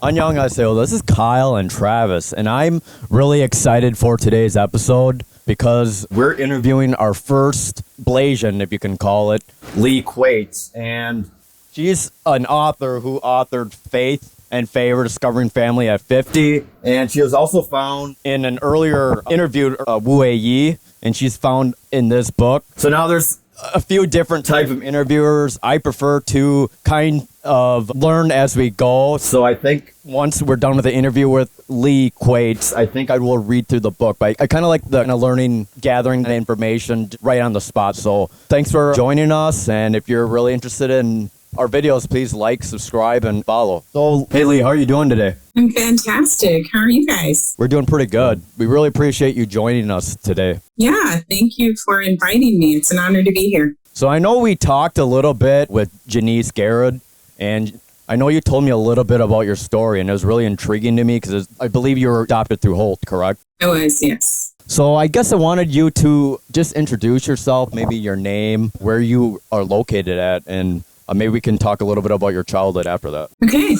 Annyeonghaseyo, this is Kyle and Travis, and I'm really excited for today's episode because we're interviewing our first Blasian, if you can call it, Li Quaites, and she's an author who authored Faith and Favor, Discovering Family at 50, and she was also found in an earlier interview, Wu Yi, and she's found in this book. So now there's a few different type of interviewers. I prefer to kind of learn as we go. So I think once we're done with the interview with Li Quaites, I think I will read through the book. But I kind of like the learning, gathering the information right on the spot. So thanks for joining us. And if you're really interested in our videos, please like, subscribe, and follow. So, hey Lee, how are you doing today? I'm fantastic. How are you guys? We're doing pretty good. We really appreciate you joining us today. Yeah, thank you for inviting me. It's an honor to be here. So I know we talked a little bit with Janice Garrett, and I know you told me a little bit about your story, and it was really intriguing to me because I believe you were adopted through Holt, correct? I was, yes. So I guess I wanted you to just introduce yourself, maybe your name, where you are located at, and maybe we can talk a little bit about your childhood after that. Okay.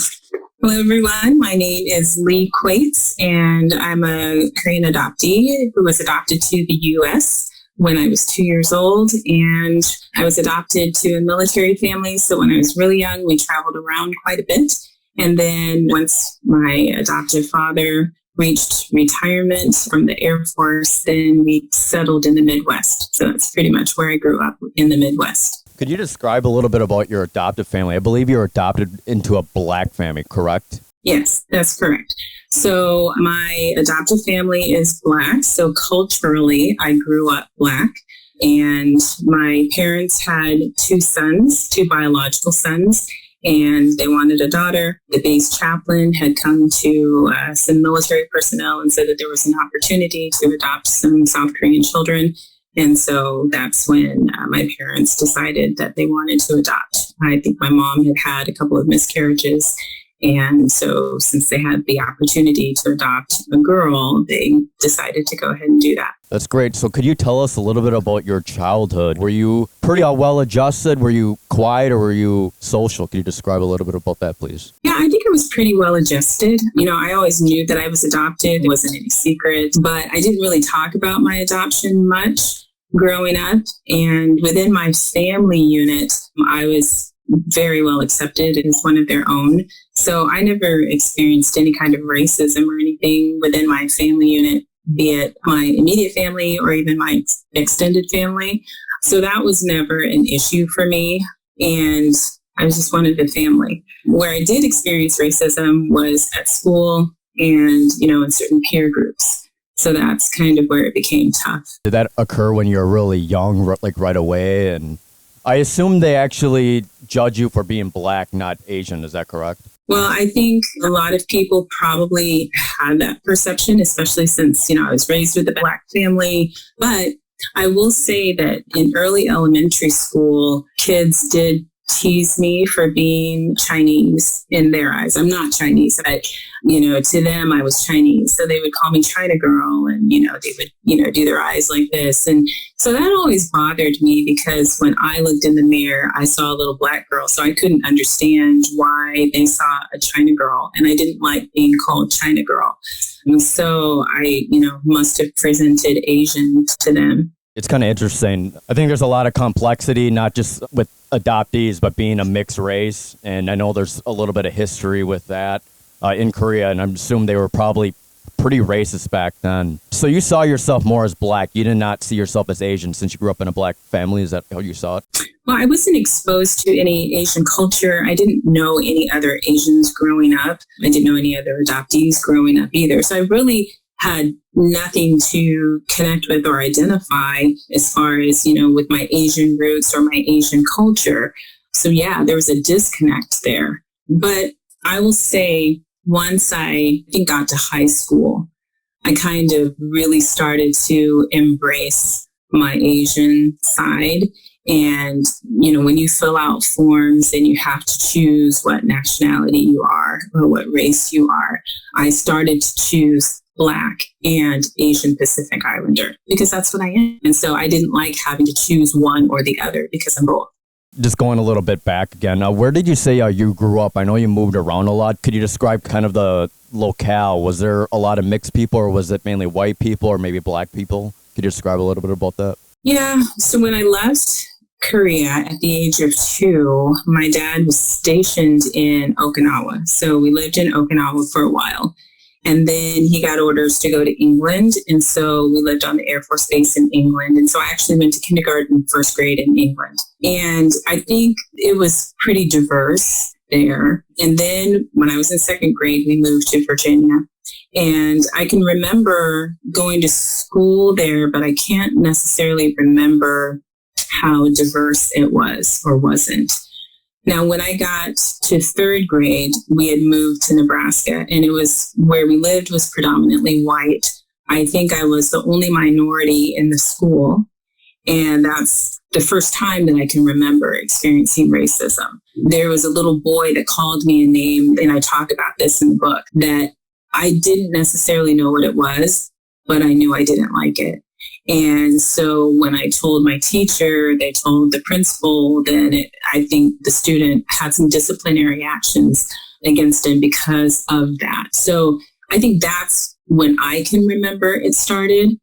Hello, everyone. My name is Li Quaites, and I'm a Korean adoptee who was adopted to the U.S. when I was 2 years old. And I was adopted to a military family. So when I was really young, we traveled around quite a bit. And then once my adoptive father reached retirement from the Air Force, then we settled in the Midwest. So that's pretty much where I grew up, in the Midwest. Could you describe a little bit about your adoptive family? I believe you were adopted into a Black family, correct? Yes, that's correct. So my adoptive family is Black. So culturally, I grew up Black. And my parents had two sons, two biological sons, and they wanted a daughter. The base chaplain had come to some military personnel and said that there was an opportunity to adopt some South Korean children. And so that's when my parents decided that they wanted to adopt. I think my mom had had a couple of miscarriages. And so since they had the opportunity to adopt a girl, they decided to go ahead and do that. That's great. So could you tell us a little bit about your childhood? Were you pretty well-adjusted? Were you quiet or were you social? Can you describe a little bit about that, please? Yeah, I think I was pretty well-adjusted. I always knew that I was adopted. It wasn't any secret, but I didn't really talk about my adoption much growing up. And within my family unit, I was very well accepted as one of their own. So I never experienced any kind of racism or anything within my family unit, be it my immediate family or even my extended family. So that was never an issue for me. And I was just one of the family. Where I did experience racism was at school and, in certain peer groups. So that's kind of where it became tough. Did that occur when you were really young, like right away? And I assume they actually judge you for being Black, not Asian. Is that correct? Well, I think a lot of people probably had that perception, especially since, I was raised with a Black family. But I will say that in early elementary school, kids did tease me for being Chinese in their eyes. I'm not Chinese, but, to them, I was Chinese. So they would call me China girl and, they would, do their eyes like this. And so that always bothered me because when I looked in the mirror, I saw a little Black girl. So I couldn't understand why they saw a China girl. And I didn't like being called China girl. And so I, must have presented Asian to them. It's kind of interesting. I think there's a lot of complexity, not just with adoptees, but being a mixed race. And I know there's a little bit of history with that in Korea, and I'm assuming they were probably pretty racist back then. So you saw yourself more as Black. You did not see yourself as Asian since you grew up in a Black family. Is that how you saw it? Well, I wasn't exposed to any Asian culture. I didn't know any other Asians growing up. I didn't know any other adoptees growing up either. So I really had nothing to connect with or identify as far as, with my Asian roots or my Asian culture. So yeah, there was a disconnect there. But I will say once I think got to high school, I kind of really started to embrace my Asian side. And, when you fill out forms and you have to choose what nationality you are or what race you are, I started to choose Black and Asian Pacific Islander because that's what I am. And so I didn't like having to choose one or the other because I'm both. Just going a little bit back again, where did you say you grew up? I know you moved around a lot. Could you describe kind of the locale? Was there a lot of mixed people, or was it mainly white people or maybe black people? Could you describe a little bit about that? Yeah. So when I left Korea at the age of 2, my dad was stationed in Okinawa. So we lived in Okinawa for a while. And then he got orders to go to England. And so we lived on the Air Force Base in England. And so I actually went to kindergarten, first grade in England. And I think it was pretty diverse there. And then when I was in second grade, we moved to Virginia. And I can remember going to school there, but I can't necessarily remember how diverse it was or wasn't. Now, when I got to third grade, we had moved to Nebraska, and it was where we lived was predominantly white. I think I was the only minority in the school, and that's the first time that I can remember experiencing racism. There was a little boy that called me a name, and I talk about this in the book, that I didn't necessarily know what it was, but I knew I didn't like it. And so when I told my teacher, they told the principal, then I think the student had some disciplinary actions against him because of that. So I think that's when I can remember it started.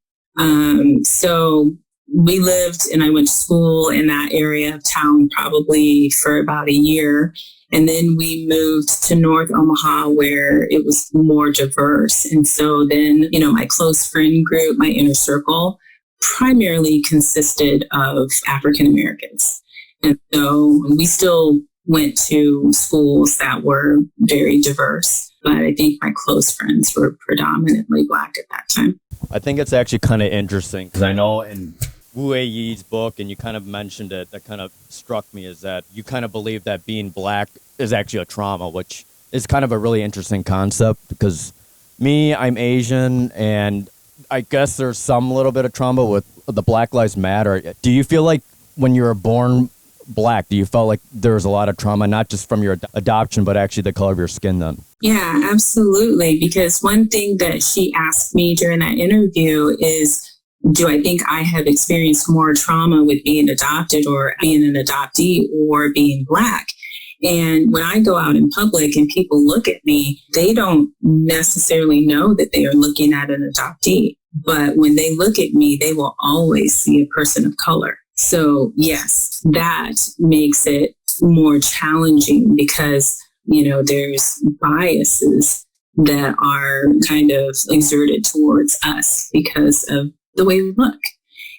So we lived and I went to school in that area of town probably for about a year. And then we moved to North Omaha where it was more diverse. And so then, my close friend group, my inner circle, primarily consisted of African Americans. And so we still went to schools that were very diverse. But I think my close friends were predominantly Black at that time. I think it's actually kind of interesting because I know in Wu Yi's book, and you kind of mentioned it, that kind of struck me, is that you kind of believe that being Black is actually a trauma, which is kind of a really interesting concept because I'm Asian, and I guess there's some little bit of trauma with the Black Lives Matter. Do you feel like when you were born Black, do you feel like there was a lot of trauma, not just from your adoption, but actually the color of your skin then? Yeah, absolutely. Because one thing that she asked me during that interview is, do I think I have experienced more trauma with being adopted or being an adoptee or being Black? And when I go out in public and people look at me, they don't necessarily know that they are looking at an adoptee. But when they look at me, they will always see a person of color. So yes, that makes it more challenging because, there's biases that are kind of exerted towards us because of the way we look.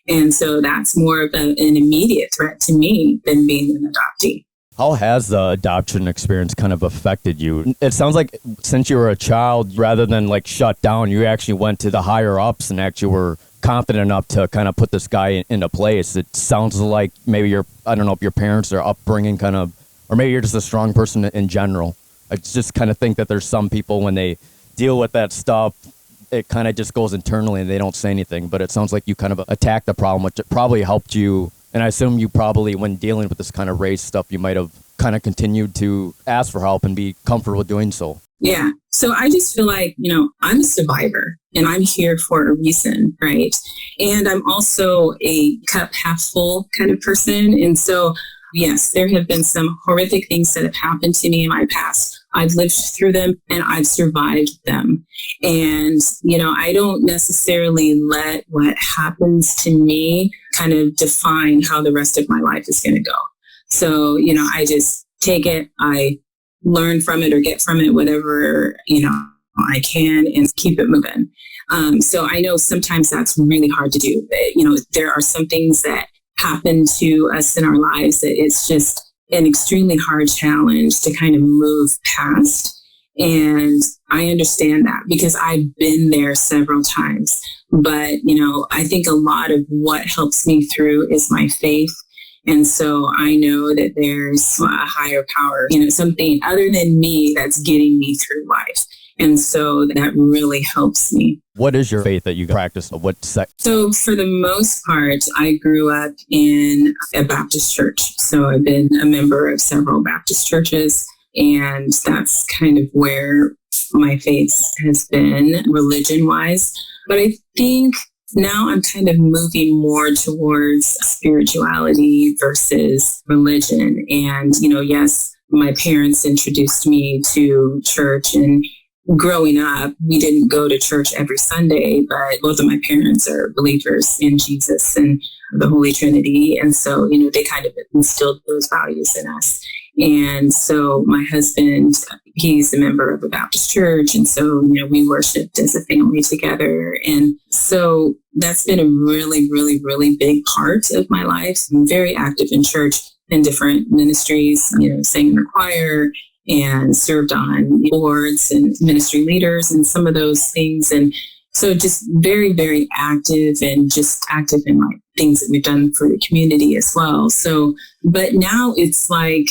And so that's more of an immediate threat to me than being an adoptee. How has the adoption experience kind of affected you? It sounds like since you were a child, rather than like shut down, you actually went to the higher ups and actually were confident enough to kind of put this guy into place. It sounds like maybe I don't know if your parents or upbringing kind of, or maybe you're just a strong person in general. I just kind of think that there's some people when they deal with that stuff, it kind of just goes internally and they don't say anything. But it sounds like you kind of attacked the problem, which probably helped you. And I assume you probably, when dealing with this kind of race stuff, you might have kind of continued to ask for help and be comfortable doing so. Yeah. So I just feel like, I'm a survivor and I'm here for a reason, right? And I'm also a cup half full kind of person. And so, yes, there have been some horrific things that have happened to me in my past. I've lived through them and I've survived them. And, I don't necessarily let what happens to me kind of define how the rest of my life is going to go. So, I just take it, I learn from it or get from it whatever, I can and keep it moving. So I know sometimes that's really hard to do. But, there are some things that happen to us in our lives that it's just an extremely hard challenge to kind of move past. And I understand that because I've been there several times. But, I think a lot of what helps me through is my faith. And so I know that there's a higher power, something other than me that's getting me through life. And so that really helps me. What is your faith that you practice? What sect? So for the most part, I grew up in a Baptist church. So I've been a member of several Baptist churches. And that's kind of where my faith has been religion-wise. But I think Now I'm kind of moving more towards spirituality versus religion. And, yes, my parents introduced me to church, and growing up, we didn't go to church every Sunday, but both of my parents are believers in Jesus and the Holy Trinity. And so, they kind of instilled those values in us. And so my husband, he's a member of a Baptist church. And so, we worshiped as a family together. And so that's been a really, really, really big part of my life. I'm very active in church in different ministries, sang in the choir and served on boards and ministry leaders and some of those things. And so just very, very active, and just active in like things that we've done for the community as well. So, but now it's like,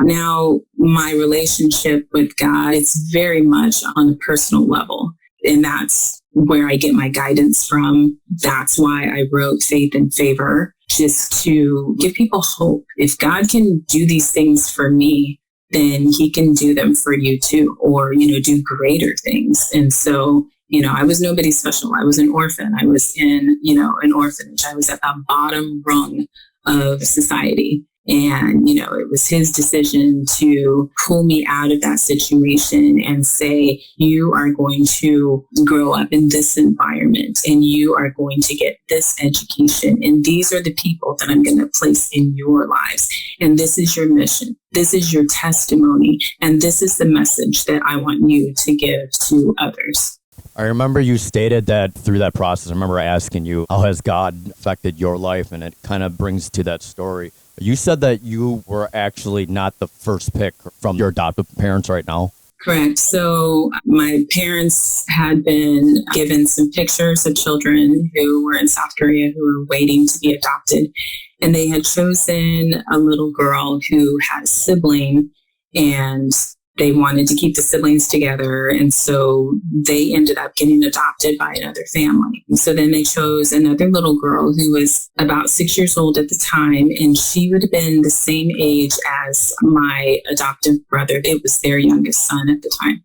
now my relationship with God, it's very much on a personal level. And that's where I get my guidance from. That's why I wrote Faith and Favor, just to give people hope. If God can do these things for me, then he can do them for you too, or, do greater things. And so, I was nobody special. I was an orphan. I was in, an orphanage. I was at the bottom rung of society. And, it was his decision to pull me out of that situation and say, you are going to grow up in this environment, and you are going to get this education. And these are the people that I'm going to place in your lives. And this is your mission. This is your testimony. And this is the message that I want you to give to others. I remember you stated that through that process. I remember asking you, how has God affected your life? And it kind of brings to that story. You said that you were actually not the first pick from your adoptive parents right now. Correct. So my parents had been given some pictures of children who were in South Korea who were waiting to be adopted. And they had chosen a little girl who had a sibling, and they wanted to keep the siblings together. And so they ended up getting adopted by another family. And so then they chose another little girl who was about 6 years old at the time. And she would have been the same age as my adoptive brother. It was their youngest son at the time.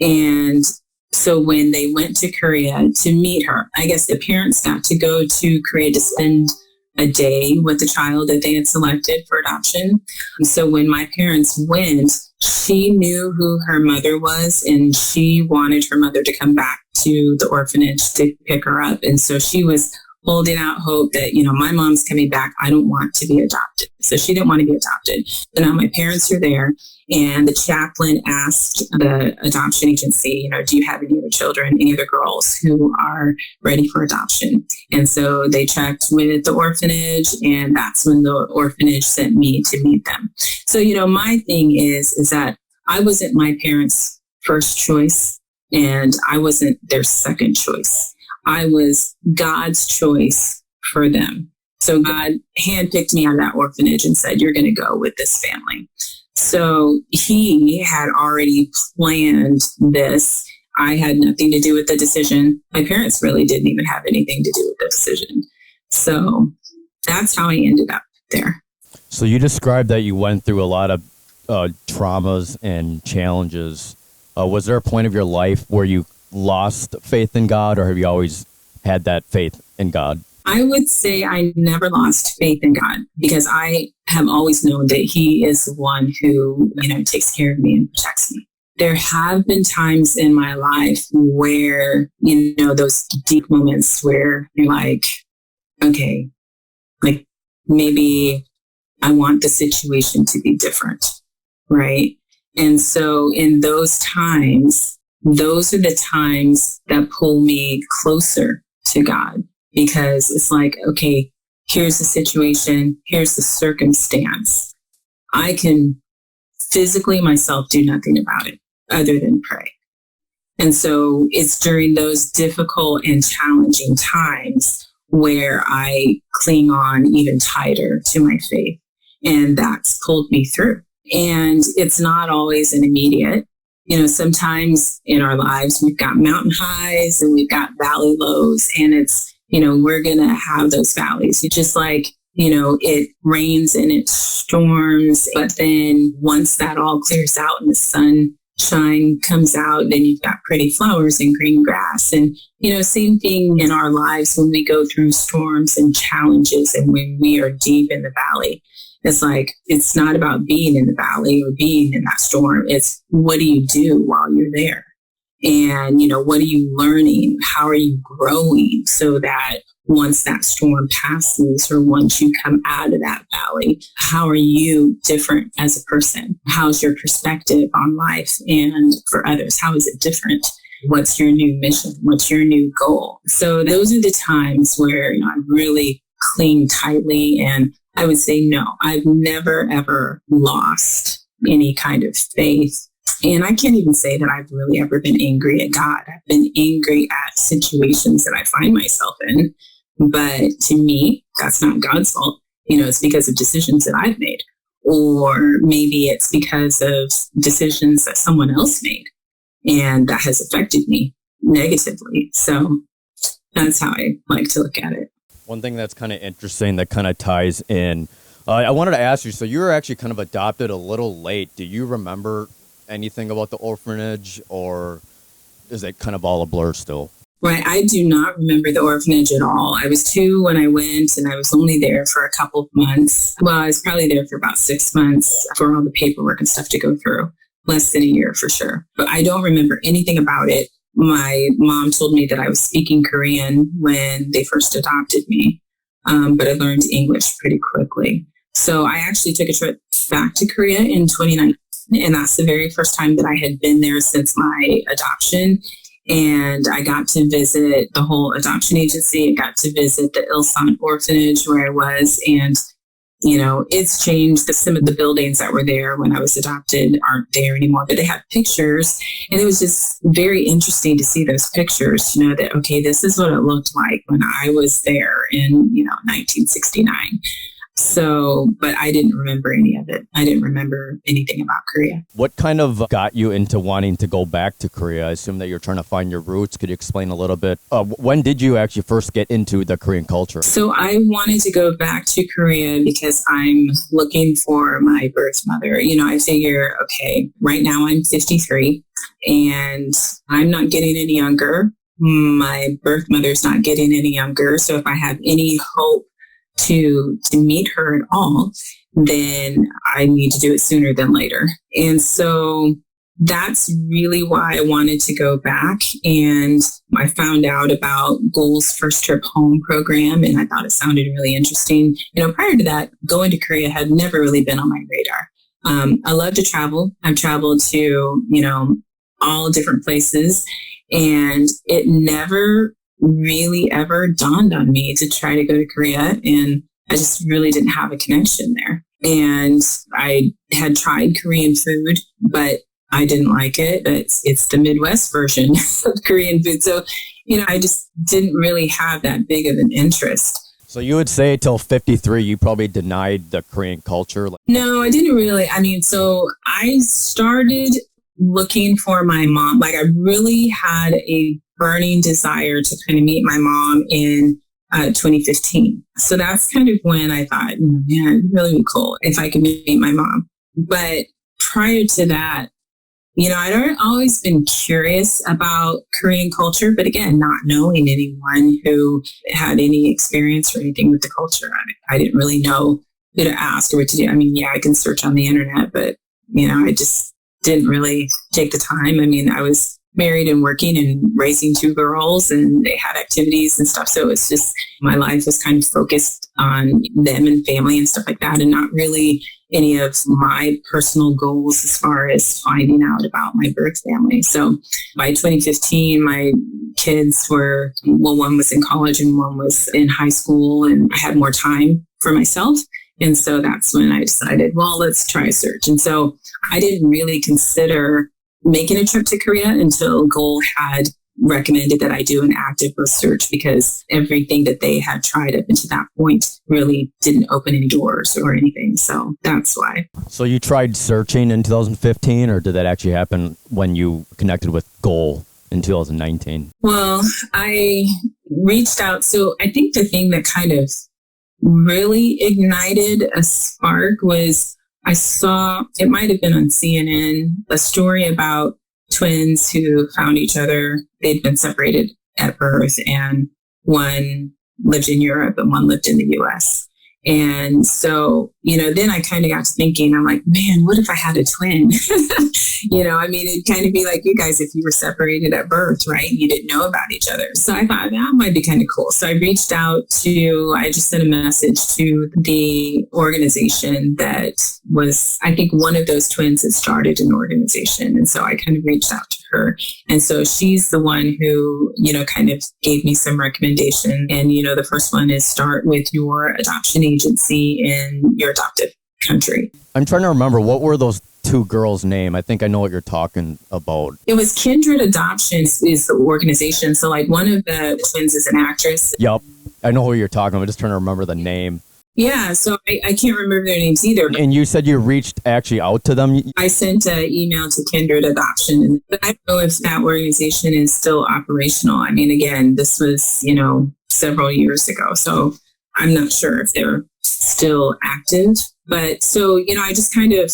And so when they went to Korea to meet her, I guess the parents got to go to Korea to spend a day with the child that they had selected for adoption. And so when my parents went, she knew who her mother was, and she wanted her mother to come back to the orphanage to pick her up. And so she was holding out hope that, my mom's coming back. I don't want to be adopted. So she didn't want to be adopted. So now my parents are there, and the chaplain asked the adoption agency, do you have any other children, any other girls who are ready for adoption? And so they checked with the orphanage, and that's when the orphanage sent me to meet them. So, my thing is that I wasn't my parents' first choice, and I wasn't their second choice. I was God's choice for them. So God handpicked me out of that orphanage and said, you're going to go with this family. So he had already planned this. I had nothing to do with the decision. My parents really didn't even have anything to do with the decision. So that's how I ended up there. So you described that you went through a lot of traumas and challenges. Was there a point of your life where you lost faith in God, or have you always had that faith in God? I would say I never lost faith in God, because I have always known that he is the one who, takes care of me and protects me. There have been times in my life where, those deep moments where you're like, okay, like maybe I want the situation to be different, right? And so in those times, those are the times that pull me closer to God, because it's like, okay, here's the situation, here's the circumstance. I can physically myself do nothing about it other than pray. And so it's during those difficult and challenging times where I cling on even tighter to my faith. And that's pulled me through. And it's not always an immediate. Sometimes in our lives, we've got mountain highs and we've got valley lows, and it's, we're going to have those valleys. It's just like, it rains and it storms, but then once that all clears out and the sun sunshine comes out, then you've got pretty flowers and green grass. And, same thing in our lives when we go through storms and challenges and when we are deep in the valley. It's like, it's not about being in the valley or being in that storm. It's what do you do while you're there? And, what are you learning? How are you growing so that once that storm passes or once you come out of that valley, how are you different as a person? How's your perspective on life and for others? How is it different? What's your new mission? What's your new goal? So those are the times where I really cling tightly. And I would say, no, I've never, ever lost any kind of faith. And I can't even say that I've really ever been angry at God. I've been angry at situations that I find myself in. But to me, that's not God's fault. It's because of decisions that I've made. Or maybe it's because of decisions that someone else made. And that has affected me negatively. So that's how I like to look at it. One thing that's kind of interesting that kind of ties in, I wanted to ask you, so you were actually kind of adopted a little late. Do you remember anything about the orphanage, or is it kind of all a blur still? Right. I do not remember the orphanage at all. I was 2 when I went, and I was only there for a couple of months. Well, I was probably there for about 6 months for all the paperwork and stuff to go through. Less than a year for sure. But I don't remember anything about it. My mom told me that I was speaking Korean when they first adopted me, but I learned English pretty quickly. So I actually took a trip back to Korea in 2019, and that's the very first time that I had been there since my adoption. And I got to visit the whole adoption agency. I got to visit the Ilsan orphanage where I was. And, it's changed. Some of the buildings that were there when I was adopted aren't there anymore, but they have pictures. And it was just very interesting to see those pictures, that, okay, this is what it looked like when I was there in, 1969. So, but I didn't remember any of it. I didn't remember anything about Korea. What kind of got you into wanting to go back to Korea? I assume that you're trying to find your roots. Could you explain a little bit? When did you actually first get into the Korean culture? So I wanted to go back to Korea because I'm looking for my birth mother. I figure, okay, right now I'm 53 and I'm not getting any younger. My birth mother's not getting any younger. So if I have any hope to meet her at all, then I need to do it sooner than later. And so that's really why I wanted to go back. And I found out about Goal's First Trip Home program, and I thought it sounded really interesting. Prior to that, going to Korea had never really been on my radar. I love to travel. I've traveled to, all different places, and it never really ever dawned on me to try to go to Korea, and I just really didn't have a connection there. And I had tried Korean food, but I didn't like it. It's the Midwest version of Korean food. So, I just didn't really have that big of an interest. So you would say till 53, you probably denied the Korean culture? No, I didn't really. So I started looking for my mom. Like I really had a burning desire to kind of meet my mom in 2015. So that's kind of when I thought, man, it'd really be cool if I could meet my mom. But prior to that, I'd always been curious about Korean culture, but again, not knowing anyone who had any experience or anything with the culture. I didn't really know who to ask or what to do. I can search on the internet, but, I just didn't really take the time. I was married and working and raising 2 girls, and they had activities and stuff. So it's just, my life was kind of focused on them and family and stuff like that, and not really any of my personal goals as far as finding out about my birth family. So by 2015, my kids were, one was in college and one was in high school, and I had more time for myself. And so that's when I decided, well, let's try a search. And so I didn't really consider making a trip to Korea until Goal had recommended that I do an active birth search, because everything that they had tried up until that point really didn't open any doors or anything. So that's why. So you tried searching in 2015, or did that actually happen when you connected with Goal in 2019? Well, I reached out. So I think the thing that kind of really ignited a spark was I saw, it might have been on CNN, a story about twins who found each other. They'd been separated at birth, and one lived in Europe and one lived in the US. And so, then I kind of got to thinking, I'm like, man, what if I had a twin? It'd kind of be like you guys if you were separated at birth, right? You didn't know about each other. So I thought that might be kind of cool. So I just sent a message to the organization that was, I think one of those twins had started an organization. And so I kind of reached out to her. And so she's the one who, kind of gave me some recommendation. And, the first one is start with your adoption agency in your adoptive country. I'm trying to remember, what were those two girls' name? I think I know what you're talking about. It was Kindred Adoptions is the organization. So like one of the twins is an actress. Yep. I know who you're talking about. I'm just trying to remember the name. Yeah, so I can't remember their names either. And you said you reached actually out to them? I sent an email to Kindred Adoption, but I don't know if that organization is still operational. I mean, again, this was, several years ago, so I'm not sure if they're still active. But so, I just kind of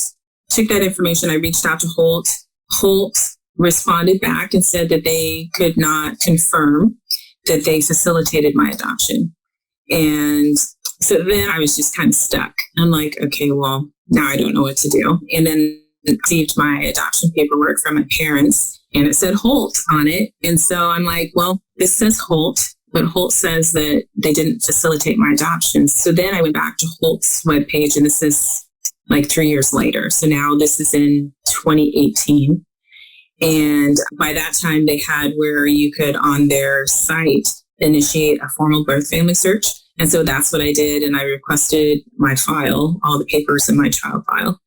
took that information. I reached out to Holt. Holt responded back and said that they could not confirm that they facilitated my adoption. And so then I was just kind of stuck. I'm like, okay, well, now I don't know what to do. And then received my adoption paperwork from my parents and it said Holt on it. And so I'm like, well, this says Holt, but Holt says that they didn't facilitate my adoption. So then I went back to Holt's webpage, and this is like 3 years later. So now this is in 2018. And by that time they had where you could on their site initiate a formal birth family search. And so that's what I did. And I requested my file, all the papers in my child file.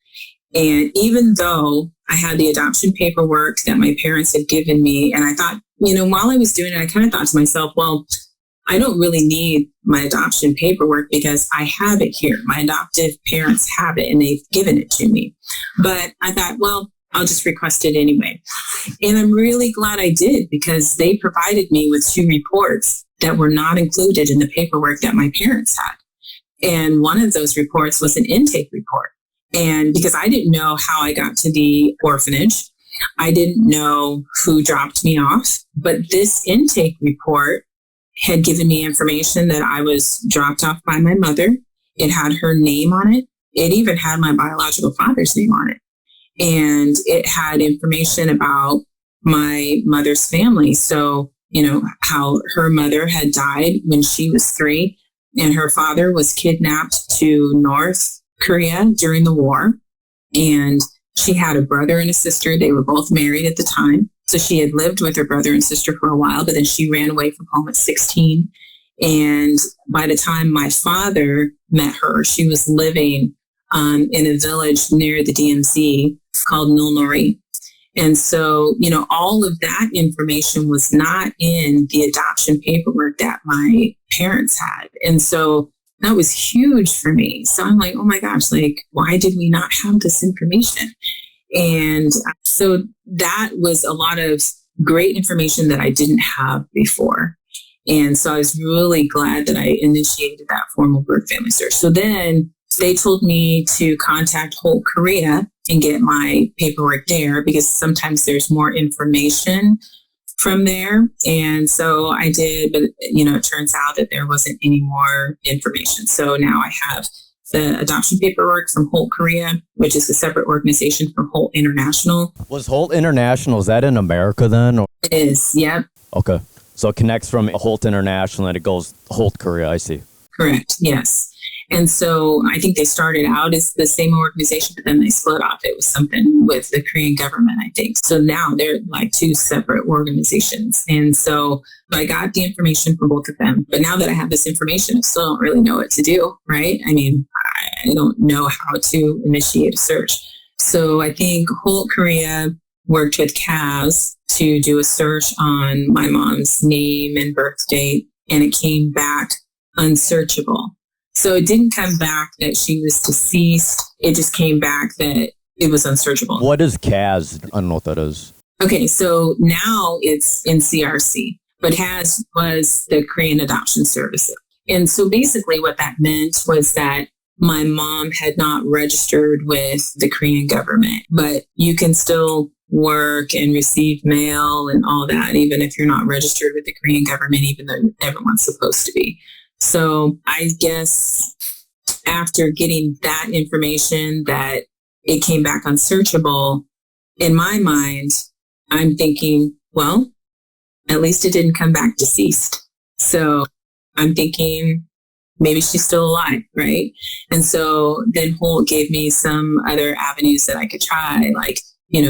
And even though I had the adoption paperwork that my parents had given me, and I thought, while I was doing it, I kind of thought to myself, well, I don't really need my adoption paperwork because I have it here. My adoptive parents have it and they've given it to me. But I thought, well, I'll just request it anyway. And I'm really glad I did because they provided me with 2 reports that were not included in the paperwork that my parents had. And one of those reports was an intake report. And because I didn't know how I got to the orphanage, I didn't know who dropped me off, but this intake report had given me information that I was dropped off by my mother. It had her name on it. It even had my biological father's name on it. And it had information about my mother's family. So, how her mother had died when she was 3 and her father was kidnapped to North Korea during the war. And she had a brother and a sister. They were both married at the time. So she had lived with her brother and sister for a while, but then she ran away from home at 16. And by the time my father met her, she was living in a village near the DMZ called Nulnori. And so, all of that information was not in the adoption paperwork that my parents had. And so that was huge for me. So I'm like, oh my gosh, why did we not have this information? And so that was a lot of great information that I didn't have before. And so I was really glad that I initiated that formal birth family search. So then they told me to contact Holt Korea and get my paperwork there because sometimes there's more information from there. And so I did, but it turns out that there wasn't any more information. So now I have the adoption paperwork from Holt Korea, which is a separate organization from Holt International. Was Holt International, is that in America then? Or? It is, yep. Okay. So it connects from Holt International and it goes Holt Korea, I see. Correct, yes. And so I think they started out as the same organization, but then they split off. It was something with the Korean government, I think. So now they're like 2 separate organizations. And so I got the information from both of them. But now that I have this information, I still don't really know what to do, right? I mean, I don't know how to initiate a search. So I think Holt Korea worked with KAD to do a search on my mom's name and birth date, and it came back unsearchable. So it didn't come back that she was deceased. It just came back that it was unsearchable. What is KAD? I don't know what that is. Okay, so now it's in CRC, but KAD was the Korean Adoption Services. And so basically what that meant was that my mom had not registered with the Korean government, but you can still work and receive mail and all that, even if you're not registered with the Korean government, even though everyone's supposed to be. So I guess after getting that information that it came back unsearchable, in my mind, I'm thinking, well, at least it didn't come back deceased. So I'm thinking maybe she's still alive, right? And so then Holt gave me some other avenues that I could try, like,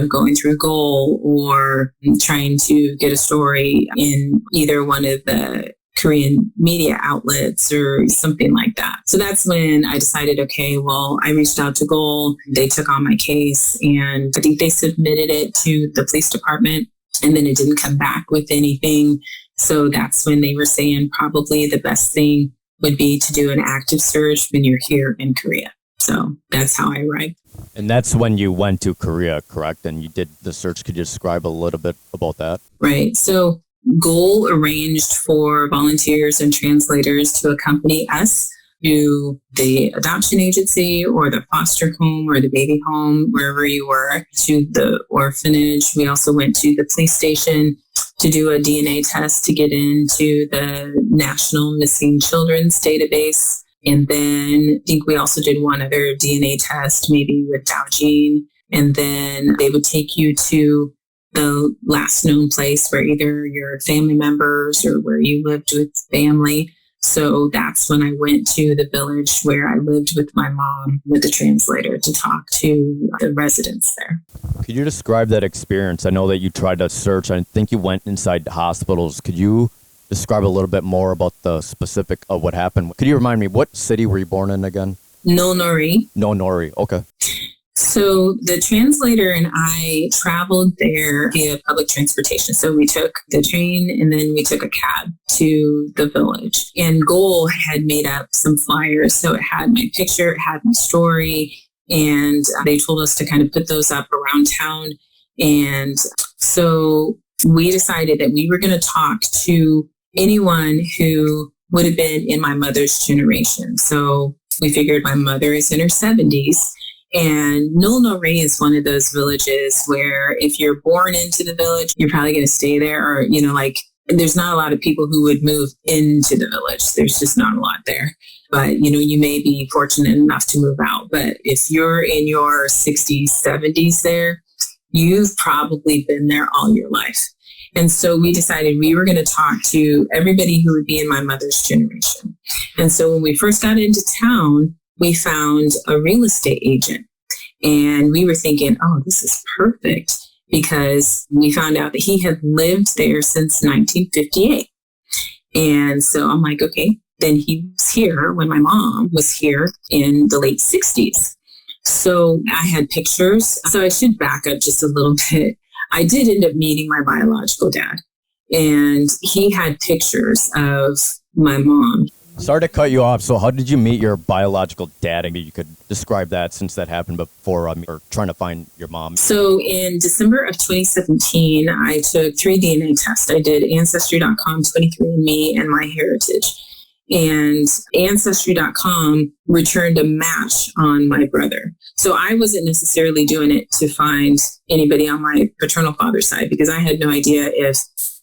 going through Goal or trying to get a story in either one of the Korean media outlets or something like that. So that's when I decided, okay, well, I reached out to Goal. They took on my case and I think they submitted it to the police department and then it didn't come back with anything. So that's when they were saying probably the best thing would be to do an active search when you're here in Korea. So that's how I arrived. And that's when you went to Korea, correct? And you did the search. Could you describe a little bit about that? Right. So Goal arranged for volunteers and translators to accompany us to the adoption agency or the foster home or the baby home, wherever you were, to the orphanage. We also went to the police station to do a DNA test to get into the National Missing Children's database. And then I think we also did one other DNA test, maybe with Daojin. And then they would take you to the last known place where either your family members or where you lived with family. So that's when I went to the village where I lived with my mom with the translator to talk to the residents there. Could you describe that experience? I know that you tried to search. I think you went inside hospitals. Could you describe a little bit more about the specific of what happened? Could you remind me, what city were you born in again? Nonori. Nonori, okay. So the translator and I traveled there via public transportation. So we took the train and then we took a cab to the village. And Goal had made up some flyers. So it had my picture, it had my story, and they told us to kind of put those up around town. And so we decided that we were going to talk to anyone who would have been in my mother's generation. So we figured my mother is in her 70s. And Nulnori is one of those villages where if you're born into the village, you're probably going to stay there. Or, there's not a lot of people who would move into the village. There's just not a lot there. But, you may be fortunate enough to move out. But if you're in your 60s, 70s there, you've probably been there all your life. And so we decided we were going to talk to everybody who would be in my mother's generation. And so when we first got into town, we found a real estate agent and we were thinking, oh, this is perfect, because we found out that he had lived there since 1958. And so I'm like, okay, then he was here when my mom was here in the late 60s. So I had pictures. So I should back up just a little bit. I did end up meeting my biological dad, and he had pictures of my mom. Sorry to cut you off. So how did you meet your biological dad? Maybe you could describe that, since that happened before or trying to find your mom. So in December of 2017, I took 3 DNA tests. I did Ancestry.com, 23andMe, and MyHeritage. And Ancestry.com returned a match on my brother. So I wasn't necessarily doing it to find anybody on my paternal father's side, because I had no idea if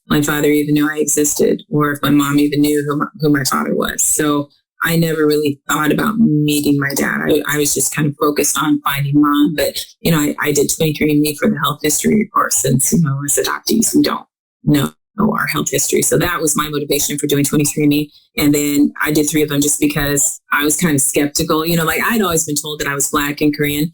my father even knew I existed or if my mom even knew who my father was. So I never really thought about meeting my dad. I was just kind of focused on finding mom. But, I did 23andMe for the health history report, since, as adoptees, we don't know our health history. So that was my motivation for doing 23andMe. And then I did 3 of them just because I was kind of skeptical. I'd always been told that I was Black and Korean.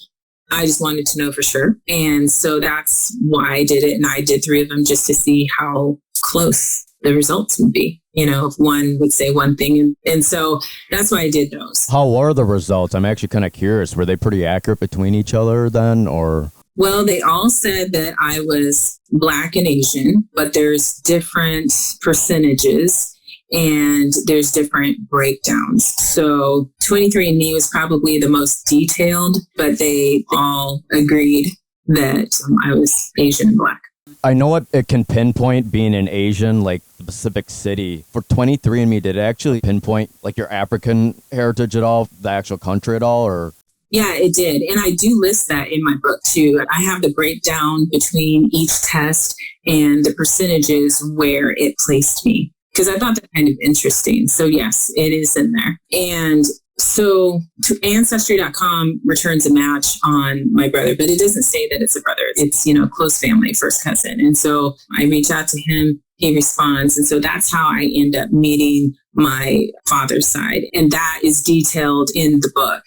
I just wanted to know for sure. And so that's why I did it. And I did 3 of them just to see how close the results would be, if one would say one thing. And so that's why I did those. How were the results? I'm actually kind of curious. Were they pretty accurate between each other then, or? Well, they all said that I was Black and Asian, but there's different percentages and there's different breakdowns. So 23andMe was probably the most detailed, but they all agreed that I was Asian and Black. I know it can pinpoint being an Asian, like the Pacific City. For 23andMe, did it actually pinpoint like your African heritage at all, the actual country at all, or? Yeah, it did. And I do list that in my book too. I have the breakdown between each test and the percentages where it placed me, because I thought that kind of interesting. So yes, it is in there. And so Ancestry.com returns a match on my brother, but it doesn't say that it's a brother. It's, close family, first cousin. And so I reach out to him, he responds. And so that's how I end up meeting my father's side. And that is detailed in the book.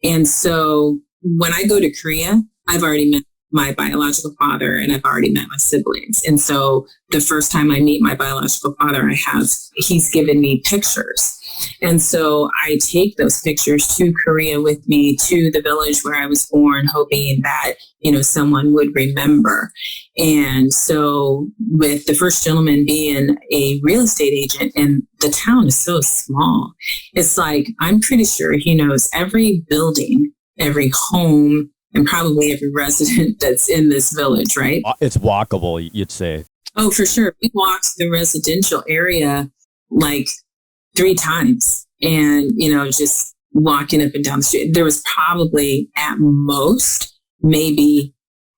And so when I go to Korea, I've already met my biological father and I've already met my siblings. And so the first time I meet my biological father, he's given me pictures. And so I take those pictures to Korea with me to the village where I was born, hoping that, someone would remember. And so with the first gentleman being a real estate agent, and the town is so small, it's like, I'm pretty sure he knows every building, every home, and probably every resident that's in this village, right? It's walkable, you'd say. Oh, for sure. We walked the residential area like 3 times and, just walking up and down the street. There was probably at most maybe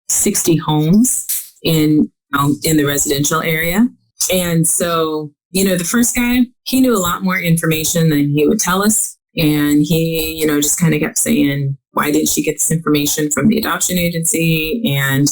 60 homes in the residential area. And so, the first guy, he knew a lot more information than he would tell us. And he, just kind of kept saying, why didn't she get this information from the adoption agency? And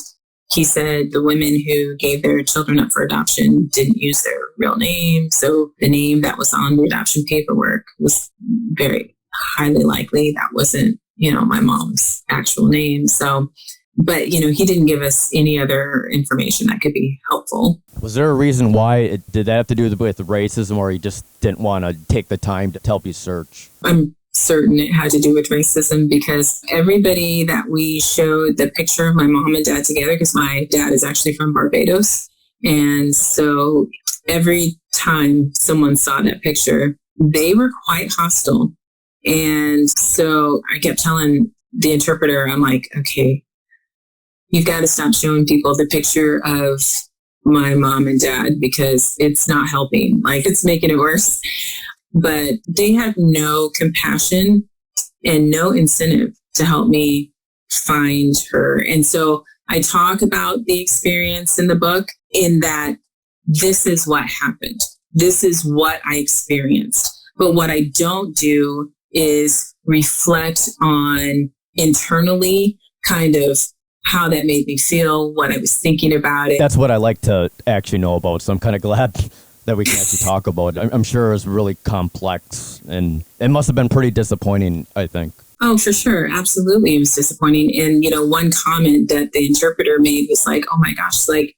he said the women who gave their children up for adoption didn't use their real name. So the name that was on the adoption paperwork was very highly likely that wasn't, my mom's actual name. So, but, he didn't give us any other information that could be helpful. Was there a reason why? Did that have to do with racism, or he just didn't want to take the time to help you search? I'm certain it had to do with racism, because everybody that we showed the picture of my mom and dad together, because my dad is actually from Barbados. And so every time someone saw that picture, they were quite hostile. And so I kept telling the interpreter, I'm like, okay, you've got to stop showing people the picture of my mom and dad, because it's not helping. Like, it's making it worse. But they had no compassion and no incentive to help me find her. And so I talk about the experience in the book, in that this is what happened. This is what I experienced. But what I don't do is reflect on internally kind of how that made me feel, what I was thinking about it. That's what I like to actually know about. So I'm kind of glad that we can actually talk about it. I'm sure it was really complex, and it must have been pretty disappointing, I think. Oh, for sure. Absolutely. It was disappointing. And, one comment that the interpreter made was like, oh my gosh, like,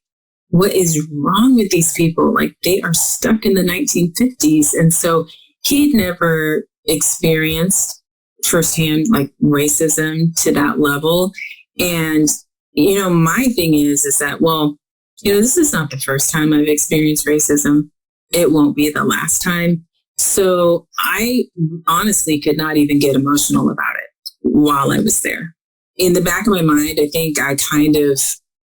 what is wrong with these people? Like, they are stuck in the 1950s. And so he'd never experienced firsthand, like, racism to that level. And, my thing is that, well, this is not the first time I've experienced racism. It won't be the last time. So I honestly could not even get emotional about it while I was there. In the back of my mind, I think I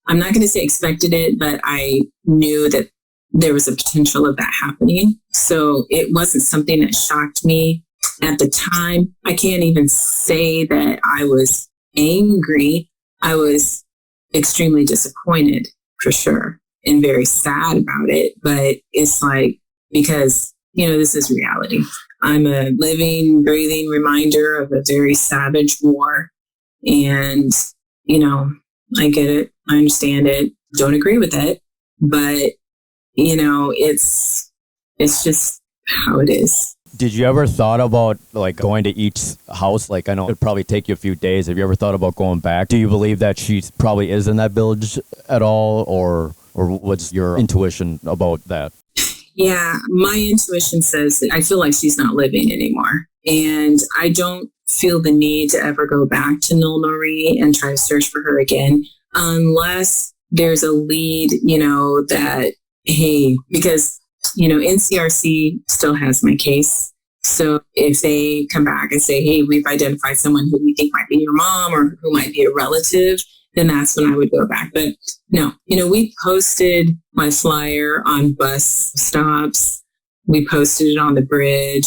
I'm not going to say expected it, but I knew that there was a potential of that happening. So it wasn't something that shocked me at the time. I can't even say that I was angry. I was extremely disappointed, for sure, and very sad about it. But it's like, because, this is reality. I'm a living, breathing reminder of a very savage war. And, I get it. I understand it. Don't agree with it. But, it's just how it is. Did you ever thought about going to each house? I know it'd probably take you a few days. Have you ever thought about going back? Do you believe that she probably is in that village at all, or what's your intuition about that? Yeah, my intuition says that I feel like she's not living anymore. And I don't feel the need to ever go back to Nulnori and try to search for her again, unless there's a lead, that, hey, because NCRC still has my case. So if they come back and say, hey, we've identified someone who we think might be your mom or who might be a relative, then that's when I would go back. But no, we posted my flyer on bus stops. We posted it on the bridge.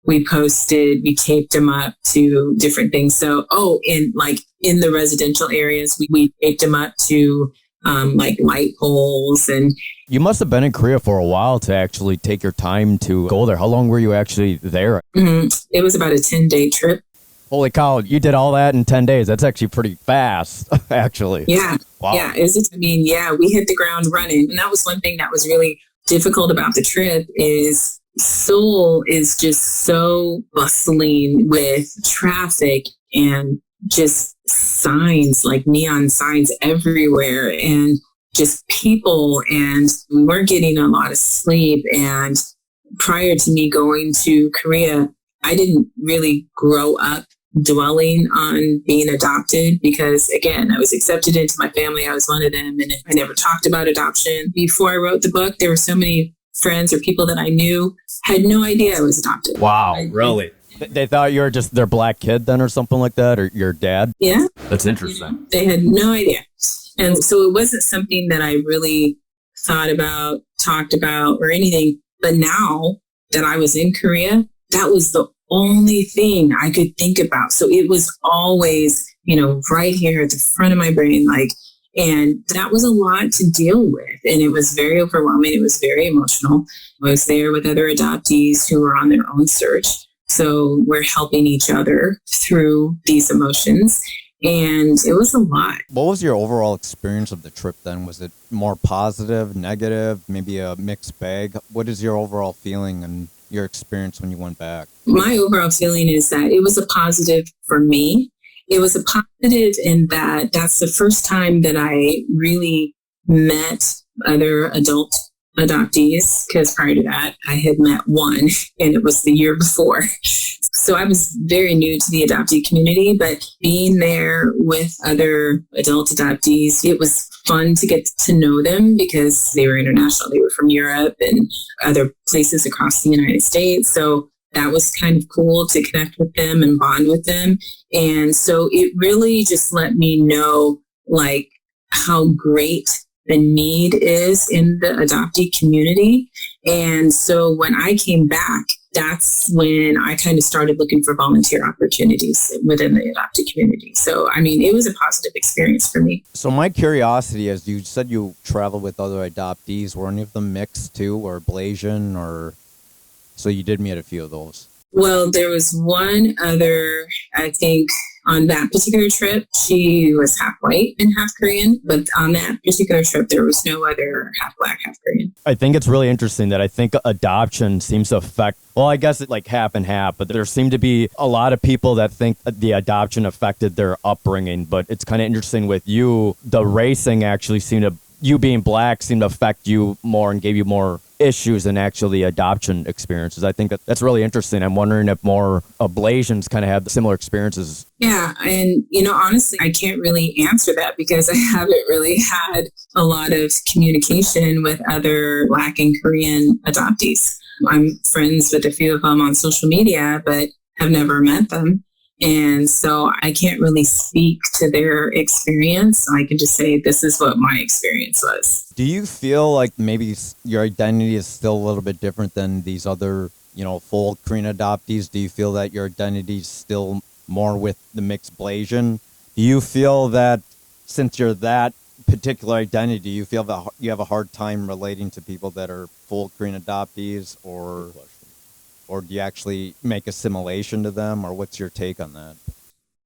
we posted, we taped them up to different things. So, in the residential areas, we taped them up to like light poles. And You must have been in Korea for a while to actually take your time to go there. How long were you actually there? It was about a 10-day trip. Holy cow, you did all that in 10 days. That's actually pretty fast, actually. Yeah. Wow. Yeah. We hit the ground running. And that was one thing that was really difficult about the trip is Seoul is just so bustling with traffic and just signs, like neon signs everywhere, and just people. And we weren't getting a lot of sleep. And prior to me going to Korea, I didn't really grow up dwelling on being adopted because, again, I was accepted into my family. I was one of them, and I never talked about adoption. Before I wrote the book, there were so many friends or people that I knew had no idea I was adopted. Wow, really? They thought you were just their black kid then or something like that, or your dad? Yeah. That's interesting. They had no idea. And so it wasn't something that I really thought about, talked about, or anything. But now that I was in Korea, that was the only thing I could think about. So it was always, right here at the front of my brain, and that was a lot to deal with. And it was very overwhelming. It was very emotional. I was there with other adoptees who were on their own search. So we're helping each other through these emotions. And it was a lot. What was your overall experience of the trip then? Was it more positive, negative, maybe a mixed bag? What is your overall feeling and your experience when you went back? My overall feeling is that it was a positive for me. It was a positive in that that's the first time that I really met other adult adoptees, because prior to that, I had met one, and it was the year before. So I was very new to the adoptee community, but being there with other adult adoptees, it was fun to get to know them because they were international. They were from Europe and other places across the United States. So that was kind of cool to connect with them and bond with them. And so it really just let me know how great the need is in the adoptee community. And so when I came back, that's when I kind of started looking for volunteer opportunities within the adoptee community. So, it was a positive experience for me. So my curiosity is, you said you traveled with other adoptees. Were any of them mixed too, or Blasian, or... So you did meet a few of those? Well, there was one other, I think, on that particular trip. She was half white and half Korean, but on that particular trip, there was no other half black, half Korean. I think it's really interesting that I think adoption seems to affect, well, I guess it half and half, but there seem to be a lot of people that think the adoption affected their upbringing. But it's kind of interesting with you, the racing actually you being black seemed to affect you more and gave you more issues than actually adoption experiences. I think that's really interesting. I'm wondering if more Blasians kind of had similar experiences. Yeah. And, honestly, I can't really answer that because I haven't really had a lot of communication with other Black and Korean adoptees. I'm friends with a few of them on social media, but have never met them. And so I can't really speak to their experience. I can just say this is what my experience was. Do you feel like maybe your identity is still a little bit different than these other, full Korean adoptees? Do you feel that your identity is still more with the mixed Blasian? Do you feel that since you're that particular identity, do you feel that you have a hard time relating to people that are full Korean adoptees, or do you actually make assimilation to them, or what's your take on that?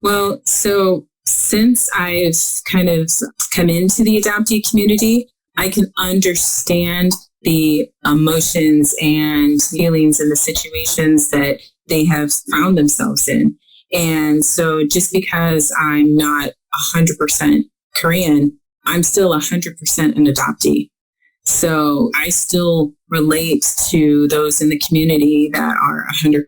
Well, so since I've kind of come into the adoptee community, I can understand the emotions and feelings and the situations that they have found themselves in. And so just because I'm not 100% Korean, I'm still 100% an adoptee. So I still relate to those in the community that are 100%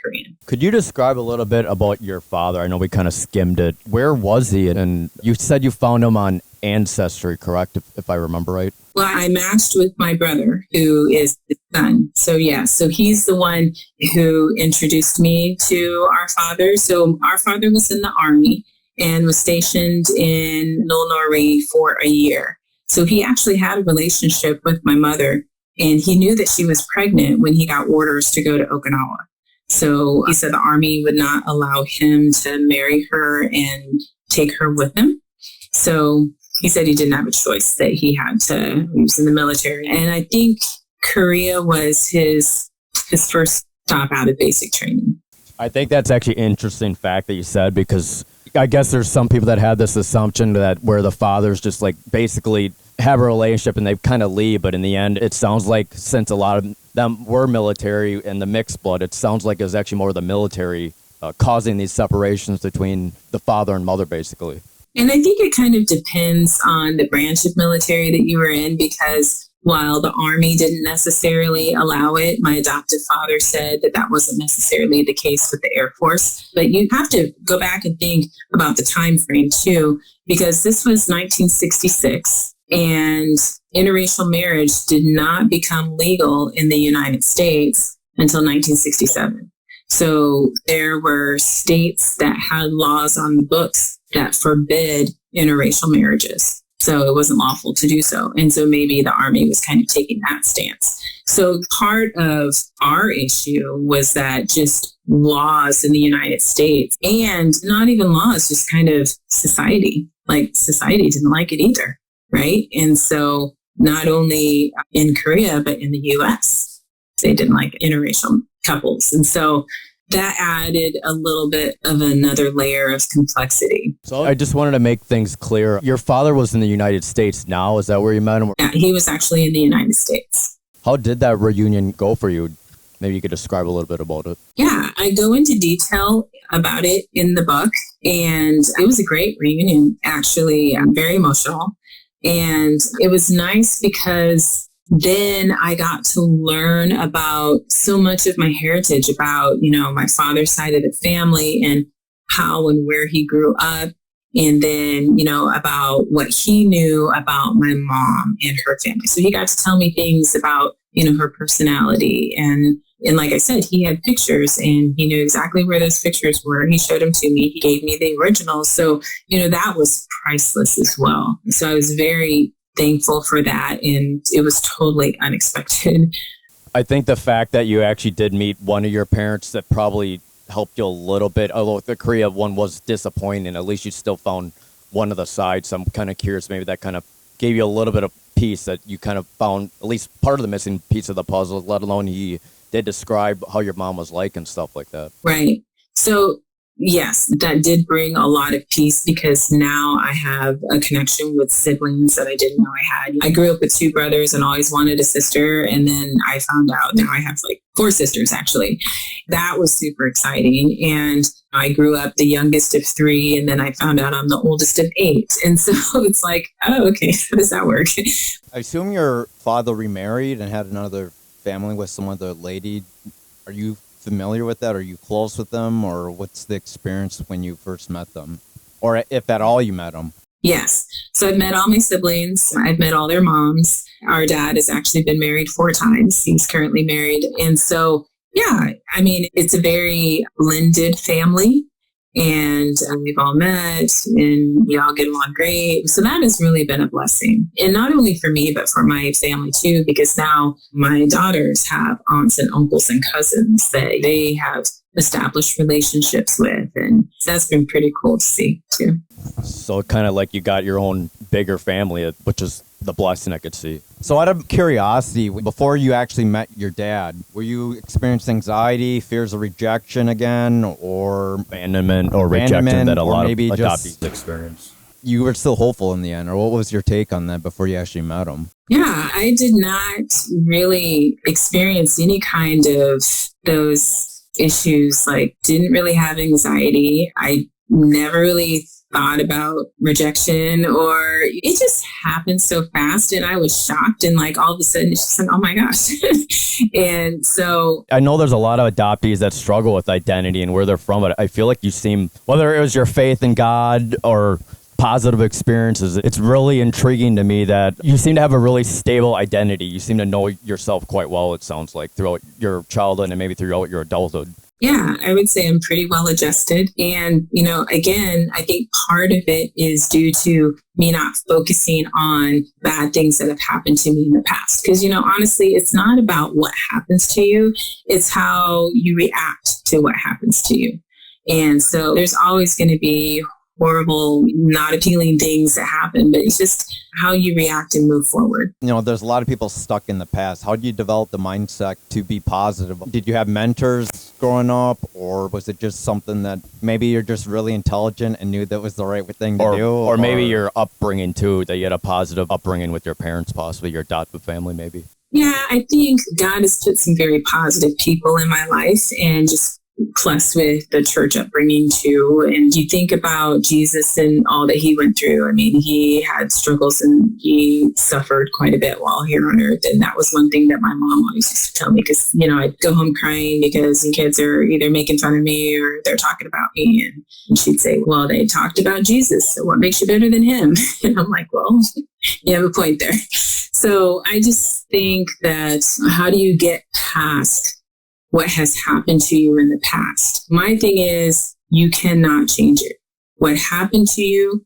Korean. Could you describe a little bit about your father? I know we kind of skimmed it. Where was he? And you said you found him on Ancestry, correct, if I remember right? Well, I matched with my brother, who is his son. So so he's the one who introduced me to our father. So our father was in the Army and was stationed in Nolnori for a year. So he actually had a relationship with my mother, and he knew that she was pregnant when he got orders to go to Okinawa. So he said the Army would not allow him to marry her and take her with him. So he said he didn't have a choice, that he was in the military. And I think Korea was his first stop out of basic training. I think that's actually an interesting fact that you said, because I guess there's some people that have this assumption that where the fathers just like basically have a relationship and they kind of leave. But in the end, it sounds like since a lot of them were military and the mixed blood, it sounds like it was actually more the military causing these separations between the father and mother, basically. And I think it kind of depends on the branch of military that you were in, because while the Army didn't necessarily allow it, my adoptive father said that that wasn't necessarily the case with the Air Force. But you have to go back and think about the time frame too, because this was 1966 and interracial marriage did not become legal in the United States until 1967. So there were states that had laws on the books that forbid interracial marriages. So it wasn't lawful to do so. And so maybe the Army was kind of taking that stance. So part of our issue was that just laws in the United States, and not even laws, just kind of society. Like society didn't like it either, right? And so not only in Korea, but in the US, they didn't like interracial couples. And so that added a little bit of another layer of complexity. So I just wanted to make things clear. Your father was in the United States now. Is that where you met him? Yeah, he was actually in the United States. How did that reunion go for you? Maybe you could describe a little bit about it. Yeah, I go into detail about it in the book. And it was a great reunion, actually. Very emotional. And it was nice because then I got to learn about so much of my heritage, about, my father's side of the family and how and where he grew up. And then, about what he knew about my mom and her family. So he got to tell me things about, her personality. And like I said, he had pictures and he knew exactly where those pictures were. He showed them to me. He gave me the originals. So, that was priceless as well. So I was very thankful for that. And it was totally unexpected. I think the fact that you actually did meet one of your parents, that probably helped you a little bit. Although the Korea one was disappointing, at least you still found one of the sides. So I'm kind of curious, maybe that kind of gave you a little bit of peace, that you kind of found at least part of the missing piece of the puzzle, let alone he did describe how your mom was like and stuff like that. Right. So yes, that did bring a lot of peace, because now I have a connection with siblings that I didn't know I had. I grew up with two brothers and always wanted a sister. And then I found out now I have like 4 sisters, actually. That was super exciting. And I grew up the youngest of 3. And then I found out I'm the oldest of 8. And so it's like, oh, okay, how does that work? I assume your father remarried and had another family with some other lady. Are you familiar with that? Are you close with them, or what's the experience when you first met them, or if at all you met them? Yes. So I've met all my siblings. I've met all their moms. Our dad has actually been married 4 times. He's currently married. And so, yeah, I mean, it's a very blended family, and we've all met and we all get along great. So that has really been a blessing. And not only for me, but for my family too, because now my daughters have aunts and uncles and cousins that they have established relationships with. And that's been pretty cool to see too. So kind of like you got your own bigger family, which is the blessing I could see. So out of curiosity, before you actually met your dad, were you experiencing anxiety, fears of rejection again, or abandonment or rejection that a lot of maybe adoptees experience? You were still hopeful in the end, or what was your take on that before you actually met him? Yeah, I did not really experience any kind of those issues. Like, didn't really have anxiety. I never really thought about rejection, or it just happened so fast, and I was shocked, and like all of a sudden it's just like, oh my gosh. And so I know there's a lot of adoptees that struggle with identity and where they're from, but I feel like you seem, whether it was your faith in God or positive experiences, it's really intriguing to me that you seem to have a really stable identity. You seem to know yourself quite well, it sounds like, throughout your childhood and maybe throughout your adulthood. Yeah, I would say I'm pretty well adjusted. And, again, I think part of it is due to me not focusing on bad things that have happened to me in the past. Because, honestly, it's not about what happens to you, it's how you react to what happens to you. And so there's always going to be horrible, not appealing things that happen, but it's just how you react and move forward. There's a lot of people stuck in the past. How do you develop the mindset to be positive? Did you have mentors growing up, or was it just something that maybe you're just really intelligent and knew that was the right thing to do? Or maybe your upbringing too, that you had a positive upbringing with your parents, possibly your adoptive family, maybe? Yeah, I think God has put some very positive people in my life, and just plus with the church upbringing too. And you think about Jesus and all that he went through. I mean, he had struggles and he suffered quite a bit while here on earth. And that was one thing that my mom always used to tell me, because, I'd go home crying because the kids are either making fun of me or they're talking about me. And she'd say, well, they talked about Jesus, so what makes you better than him? And I'm like, well, you have a point there. So I just think that how do you get past what has happened to you in the past? My thing is, you cannot change it. What happened to you,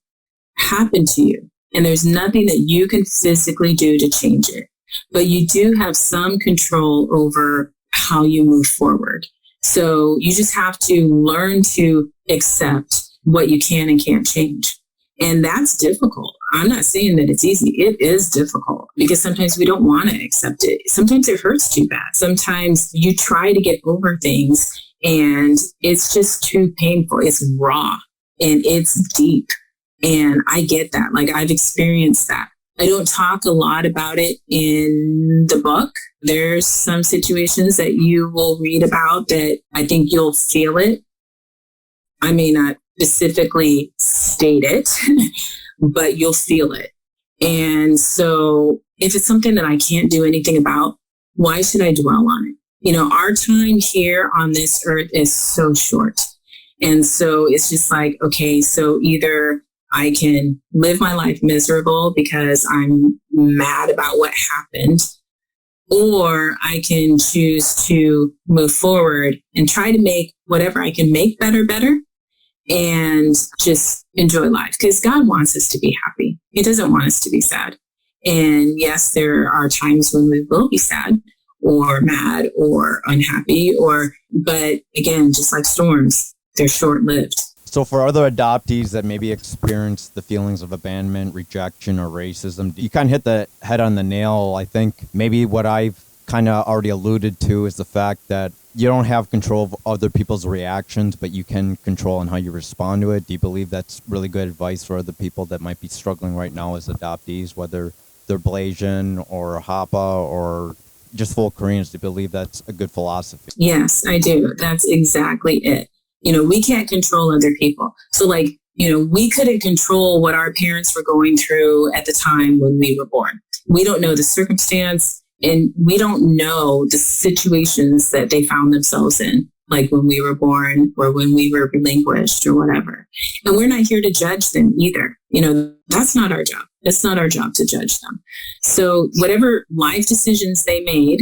happened to you. And there's nothing that you can physically do to change it. But you do have some control over how you move forward. So you just have to learn to accept what you can and can't change. And that's difficult. I'm not saying that it's easy. It is difficult because sometimes we don't want to accept it. Sometimes it hurts too bad. Sometimes you try to get over things and it's just too painful. It's raw and it's deep. And I get that. Like, I've experienced that. I don't talk a lot about it in the book. There's some situations that you will read about that I think you'll feel it. I may not specifically state it, but you'll feel it. And so if it's something that I can't do anything about, why should I dwell on it? Our time here on this earth is so short. And so it's just like, okay, so either I can live my life miserable because I'm mad about what happened, or I can choose to move forward and try to make whatever I can make better, and just enjoy life, because God wants us to be happy. He doesn't want us to be sad. And yes, there are times when we will be sad or mad or unhappy, but again, just like storms, they're short-lived. So for other adoptees that maybe experience the feelings of abandonment, rejection, or racism, you kind of hit the head on the nail. I think maybe what I've kind of already alluded to is the fact that you don't have control of other people's reactions, but you can control on how you respond to it. Do you believe that's really good advice for other people that might be struggling right now as adoptees, whether they're Blasian or Hapa or just full Koreans? Do you believe that's a good philosophy? Yes, I do. That's exactly it. We can't control other people. So we couldn't control what our parents were going through at the time when we were born. We don't know the circumstance. And we don't know the situations that they found themselves in, like when we were born or when we were relinquished or whatever. And we're not here to judge them either. That's not our job. It's not our job to judge them. So whatever life decisions they made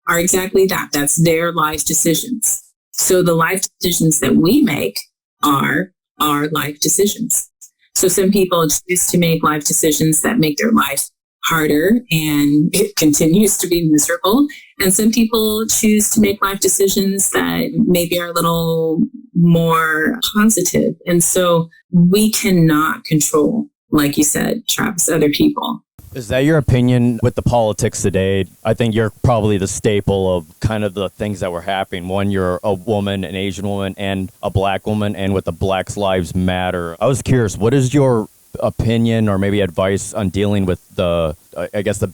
are exactly that. That's their life decisions. So the life decisions that we make are our life decisions. So some people choose to make life decisions that make their life harder and it continues to be miserable. And some people choose to make life decisions that maybe are a little more positive. And so we cannot control, like you said, Travis, other people. Is that your opinion with the politics today? I think you're probably the staple of kind of the things that were happening. One, you're a woman, an Asian woman, and a black woman, and with the Black Lives Matter. I was curious, what is your opinion or maybe advice on dealing with the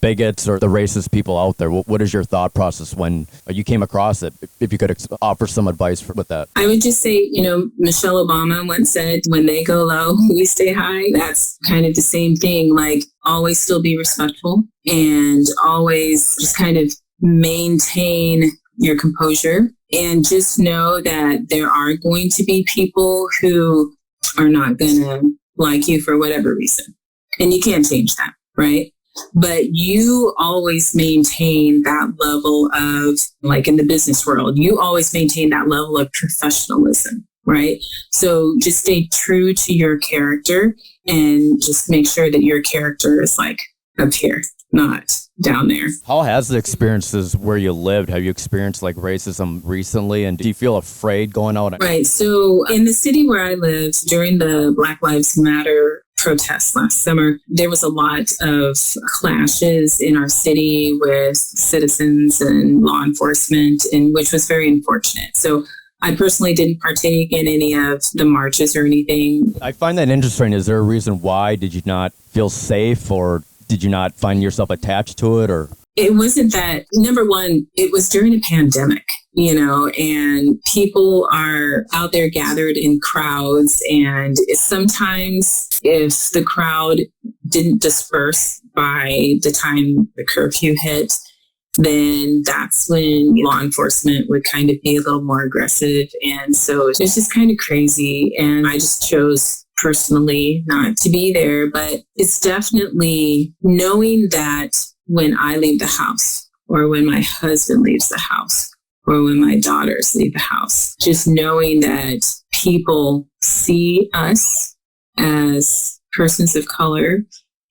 bigots or the racist people out there? What is your thought process when you came across it? If you could offer some advice with that. I would just say, Michelle Obama once said, when they go low, we stay high. That's kind of the same thing. Like, always still be respectful and always just kind of maintain your composure, and just know that there are going to be people who are not going to like you for whatever reason. And you can't change that, right? but you always maintain that level of, like in the business world, you always maintain that level of professionalism, right? So just stay true to your character and just make sure that your character is like up here, not down there. How has the experiences where you lived? Have you experienced like racism recently? And do you feel afraid going out? Right. So in the city where I lived during the Black Lives Matter protests last summer, there was a lot of clashes in our city with citizens and law enforcement, and which was very unfortunate. So I personally didn't partake in any of the marches or anything. I find that interesting. Is there a reason why? Did you not feel safe, or did you not find yourself attached to it? Or it wasn't that. Number one, it was during a pandemic, and people are out there gathered in crowds. And sometimes if the crowd didn't disperse by the time the curfew hit, then that's when law enforcement would kind of be a little more aggressive. And so it's just kind of crazy. And I just chose personally not to be there. But it's definitely knowing that when I leave the house, or when my husband leaves the house, or when my daughters leave the house, just knowing that people see us as persons of color,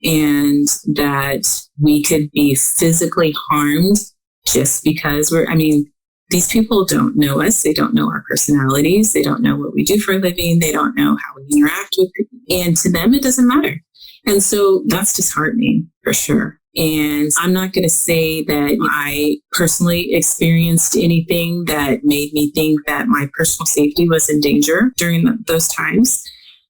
and that we could be physically harmed just because these people don't know us. They don't know our personalities. They don't know what we do for a living. They don't know how we interact with people. And to them, it doesn't matter. And so that's disheartening for sure. And I'm not going to say that I personally experienced anything that made me think that my personal safety was in danger during those times.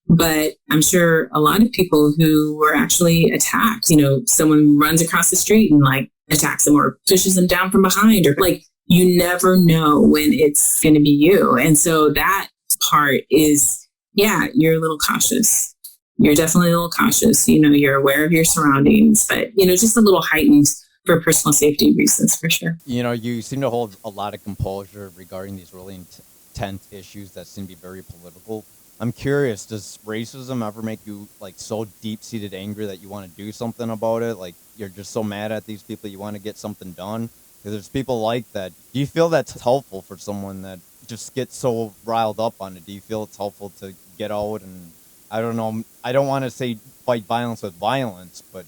But I'm sure a lot of people who were actually attacked, someone runs across the street and like attacks them or pushes them down from behind, or like, you never know when it's going to be you. And so that part is, you're a little cautious. You're definitely a little cautious. You're aware of your surroundings, but, just a little heightened for personal safety reasons, for sure. You seem to hold a lot of composure regarding these really intense issues that seem to be very political. I'm curious, does racism ever make you like so deep-seated angry that you want to do something about it? Like you're just so mad at these people, you want to get something done? Because there's people like that. Do you feel that's helpful for someone that just gets so riled up on it? Do you feel it's helpful to get out and, I don't know, I don't want to say fight violence with violence, but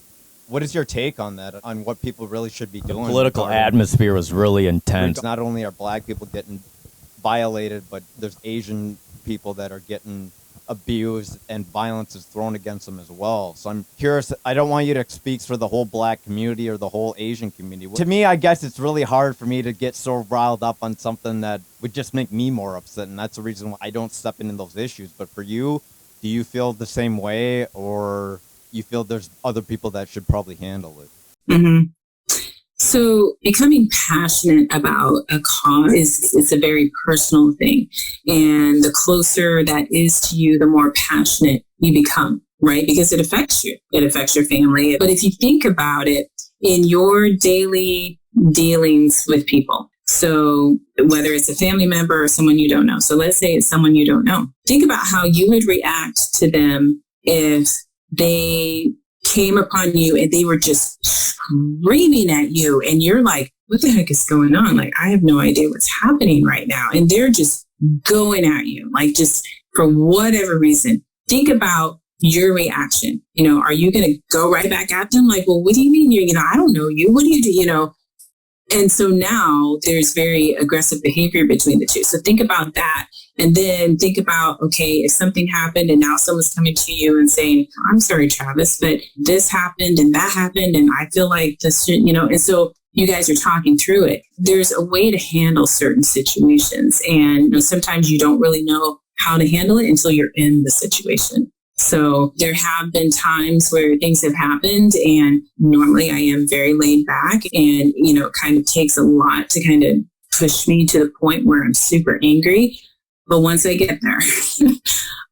what is your take on that, on what people really should be doing? The political atmosphere was really intense. Not only are black people getting violated, but there's Asian people that are getting abused and violence is thrown against them as well. So I'm curious, I don't want you to speak for the whole black community or the whole Asian community. To me, I guess it's really hard for me to get so riled up on something that would just make me more upset, and that's the reason why I don't step into those issues. But for you, do you feel the same way, or you feel there's other people that should probably handle it? Mm-hmm. So becoming passionate about a cause is a very personal thing. And the closer that is to you, the more passionate you become, right? Because it affects you. It affects your family. But if you think about it in your daily dealings with people, so whether it's a family member or someone you don't know. So let's say it's someone you don't know. Think about how you would react to them if they came upon you and they were just screaming at you and you're like, what the heck is going on? Like, I have no idea what's happening right now. And they're just going at you, like just for whatever reason. Think about your reaction. Are you going to go right back at them? Like, well, what do you mean? I don't know you. What do you do? And so now there's very aggressive behavior between the two. So think about that. And then think about, okay, if something happened and now someone's coming to you and saying, I'm sorry, Travis, but this happened and that happened. And I feel like this should, and so you guys are talking through it. There's a way to handle certain situations. And sometimes you don't really know how to handle it until you're in the situation. So there have been times where things have happened and normally I am very laid back and, it kind of takes a lot to kind of push me to the point where I'm super angry. But once I get there,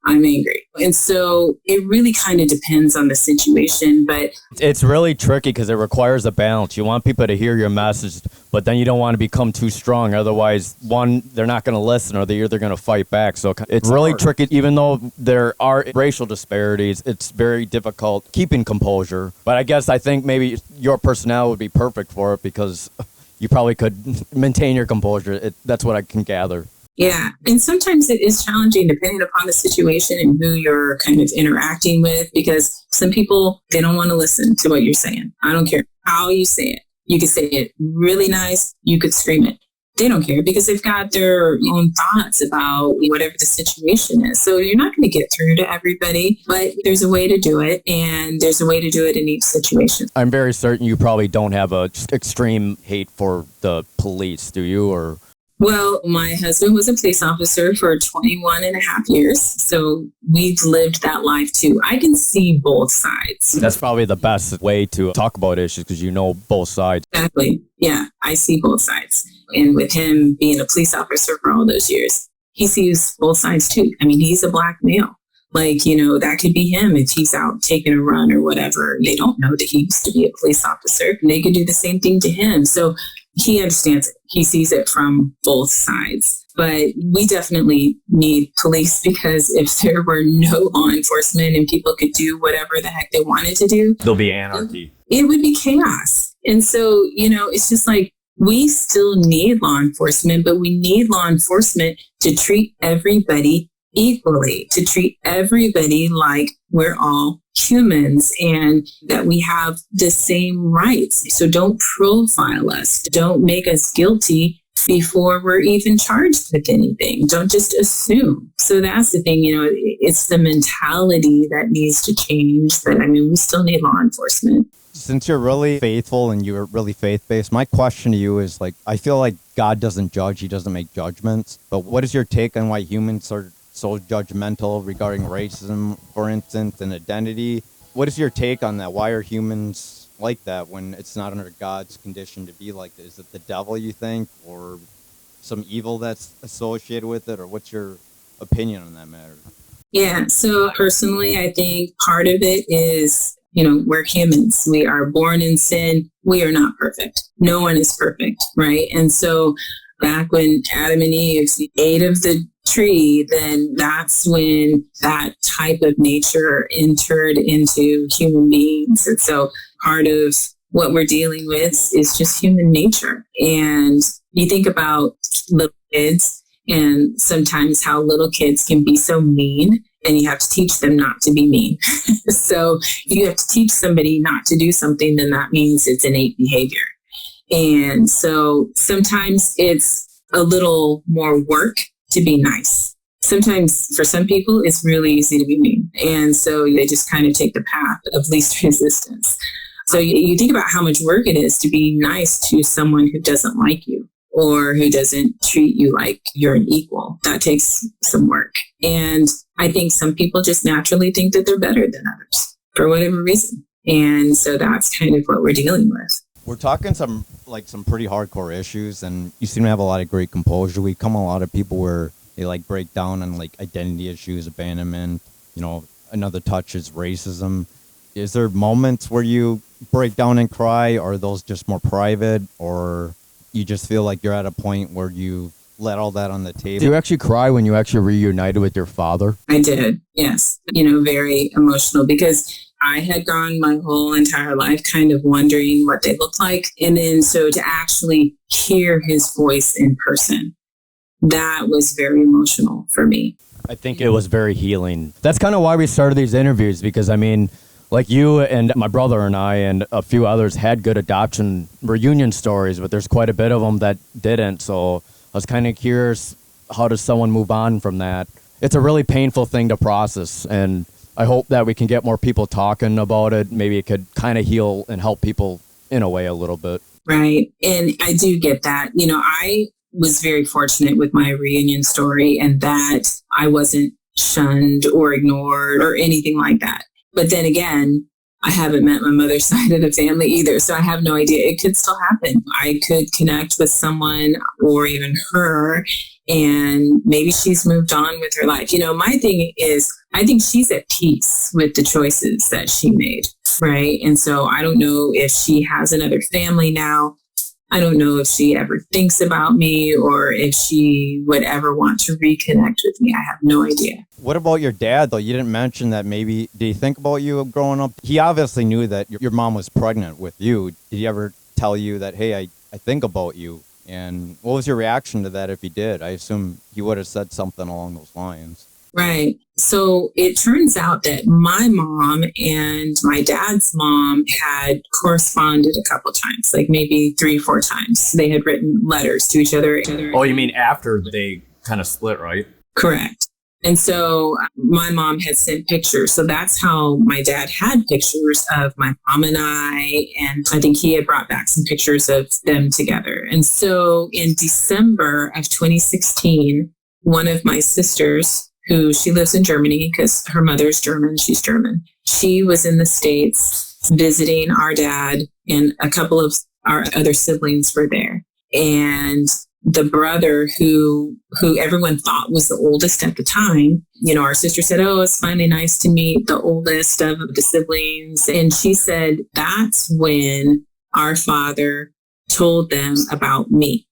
I'm angry. And so it really kind of depends on the situation. But It's really tricky because it requires a balance. You want people to hear your message, but then you don't want to become too strong. Otherwise, one, they're not going to listen, or they're going to fight back. So it's really tricky. Even though there are racial disparities, it's very difficult keeping composure. But I think maybe your personnel would be perfect for it because you probably could maintain your composure. That's what I can gather. yeah. And sometimes it is challenging depending upon the situation and who you're kind of interacting with, because some people, they don't want to listen to what you're saying. I don't care how you say it. You could say it really nice. You could scream it. They don't care because they've got their own thoughts about whatever the situation is. So you're not going to get through to everybody, but there's a way to do it, and there's a way to do it in each situation. I'm very certain you probably don't have a just extreme hate for the police, do you? Or Well, my husband was a police officer for 21 and a half years. So we've lived that life too. I can see both sides. that's probably the best way to talk about issues because you know both sides. Exactly. Yeah, I see both sides. And with him being a police officer for all those years, he sees both sides too. I mean, he's a black male. Like, that could be him if he's out taking a run or whatever. They don't know that he used to be a police officer. And they could do the same thing to him. So he understands it. He sees it from both sides. But we definitely need police, because if there were no law enforcement and people could do whatever the heck they wanted to do, There'll be anarchy. it would be chaos. And so, it's just like, we still need law enforcement, but we need law enforcement to treat everybody equally, to treat everybody like we're all humans and that we have the same rights. So don't profile us. Don't make us guilty before we're even charged with anything. Don't just assume. So that's the thing, it's the mentality that needs to change. But we still need law enforcement. Since you're really faithful and you're really faith-based, my question to you is, I feel like God doesn't judge. He doesn't make judgments. But what is your take on why humans are so judgmental regarding racism, for instance, and identity? What is your take on that? Why are humans like that when it's not under God's condition to be like that? Is it the devil, you think, or some evil that's associated with it? Or what's your opinion on that matter? Yeah. So personally, I think part of it is, we're humans. We are born in sin. We are not perfect. No one is perfect, right? And so back when Adam and Eve ate of the tree, then that's when that type of nature entered into human beings. And so part of what we're dealing with is just human nature. And you think about little kids and sometimes how little kids can be so mean, and you have to teach them not to be mean. So if you have to teach somebody not to do something, then that means it's innate behavior. And so sometimes it's a little more work to be nice. Sometimes for some people, it's really easy to be mean. And so they just kind of take the path of least resistance. So you think about how much work it is to be nice to someone who doesn't like you or who doesn't treat you like you're an equal. That takes some work. And I think some people just naturally think that they're better than others for whatever reason. And so that's kind of what we're dealing with. We're talking some pretty hardcore issues, and you seem to have a lot of great composure. We come a lot of people where they break down on identity issues, abandonment, another touch is racism. Is there moments where you break down and cry, or are those just more private, or you just feel like you're at a point where you let all that on the table? Do you actually cry when you actually reunited with your father? I did, yes. Very emotional, because I had gone my whole entire life kind of wondering what they looked like. And then so to actually hear his voice in person, that was very emotional for me. I think it was very healing. That's kind of why we started these interviews, because like you and my brother and I and a few others had good adoption reunion stories, but there's quite a bit of them that didn't. So I was kind of curious, how does someone move on from that? It's a really painful thing to process, and I hope that we can get more people talking about it. Maybe it could kind of heal and help people in a way a little bit. Right. And I do get that. I was very fortunate with my reunion story, and that I wasn't shunned or ignored or anything like that. But then again, I haven't met my mother's side of the family either, so I have no idea. It could still happen. I could connect with someone or even her, and maybe she's moved on with her life. My thing is, I think she's at peace with the choices that she made, right? And so I don't know if she has another family now. I don't know if she ever thinks about me or if she would ever want to reconnect with me. I have no idea. What about your dad, though? You didn't mention that maybe, did he think about you growing up? He obviously knew that your mom was pregnant with you. Did he ever tell you that, hey, I think about you? And what was your reaction to that if he did? I assume he would have said something along those lines. Right. So it turns out that my mom and my dad's mom had corresponded a couple times, like maybe 3-4 times. They had written letters to each other. Oh, you mean after they kind of split, right? Correct. And so my mom had sent pictures. So that's how my dad had pictures of my mom and I. And I think he had brought back some pictures of them together. And so in December of 2016, one of my sisters, who she lives in Germany because her mother's German, she's German. She was in the States visiting our dad, and a couple of our other siblings were there. And the brother who everyone thought was the oldest at the time, our sister said, oh, it's finally nice to meet the oldest of the siblings. And she said, that's when our father told them about me.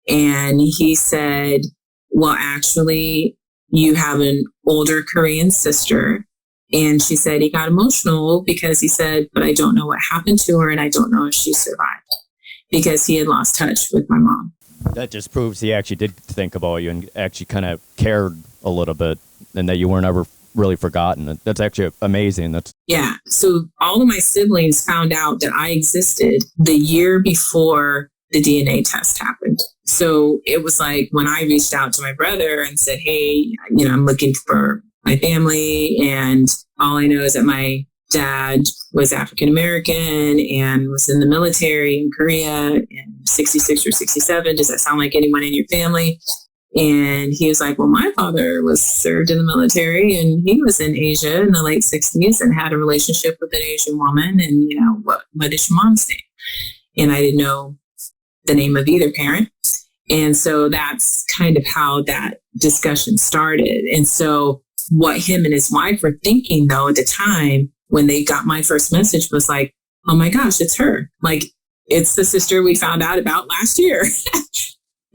And he said, well, actually, you have an older Korean sister. And she said he got emotional because he said, but I don't know what happened to her and I don't know if she survived, because he had lost touch with my mom. That just proves he actually did think about you and actually kind of cared a little bit, and that you weren't ever really forgotten. That's actually amazing. Yeah. So all of my siblings found out that I existed the year before the DNA test happened. So it was like when I reached out to my brother and said, hey, I'm looking for my family. And all I know is that my dad was African American and was in the military in Korea in 66 or 67. Does that sound like anyone in your family? And he was like, well, my father was served in the military and he was in Asia in the late 60s and had a relationship with an Asian woman. And, what is your mom's name? And I didn't know the name of either parent. And so that's kind of how that discussion started. And so what him and his wife were thinking, though, at the time when they got my first message was like, oh my gosh, it's her. Like, it's the sister we found out about last year.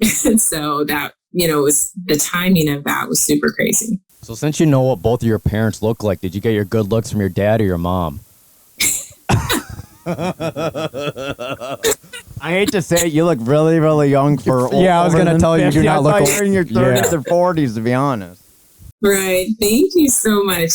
And so that, was the timing of that was super crazy. So since you know what both of your parents look like, did you get your good looks from your dad or your mom? I hate to say it, you look really, really young for. Yeah, I was gonna tell you, you do not look. You're in your 30s or 40s, to be honest. Right. Thank you so much.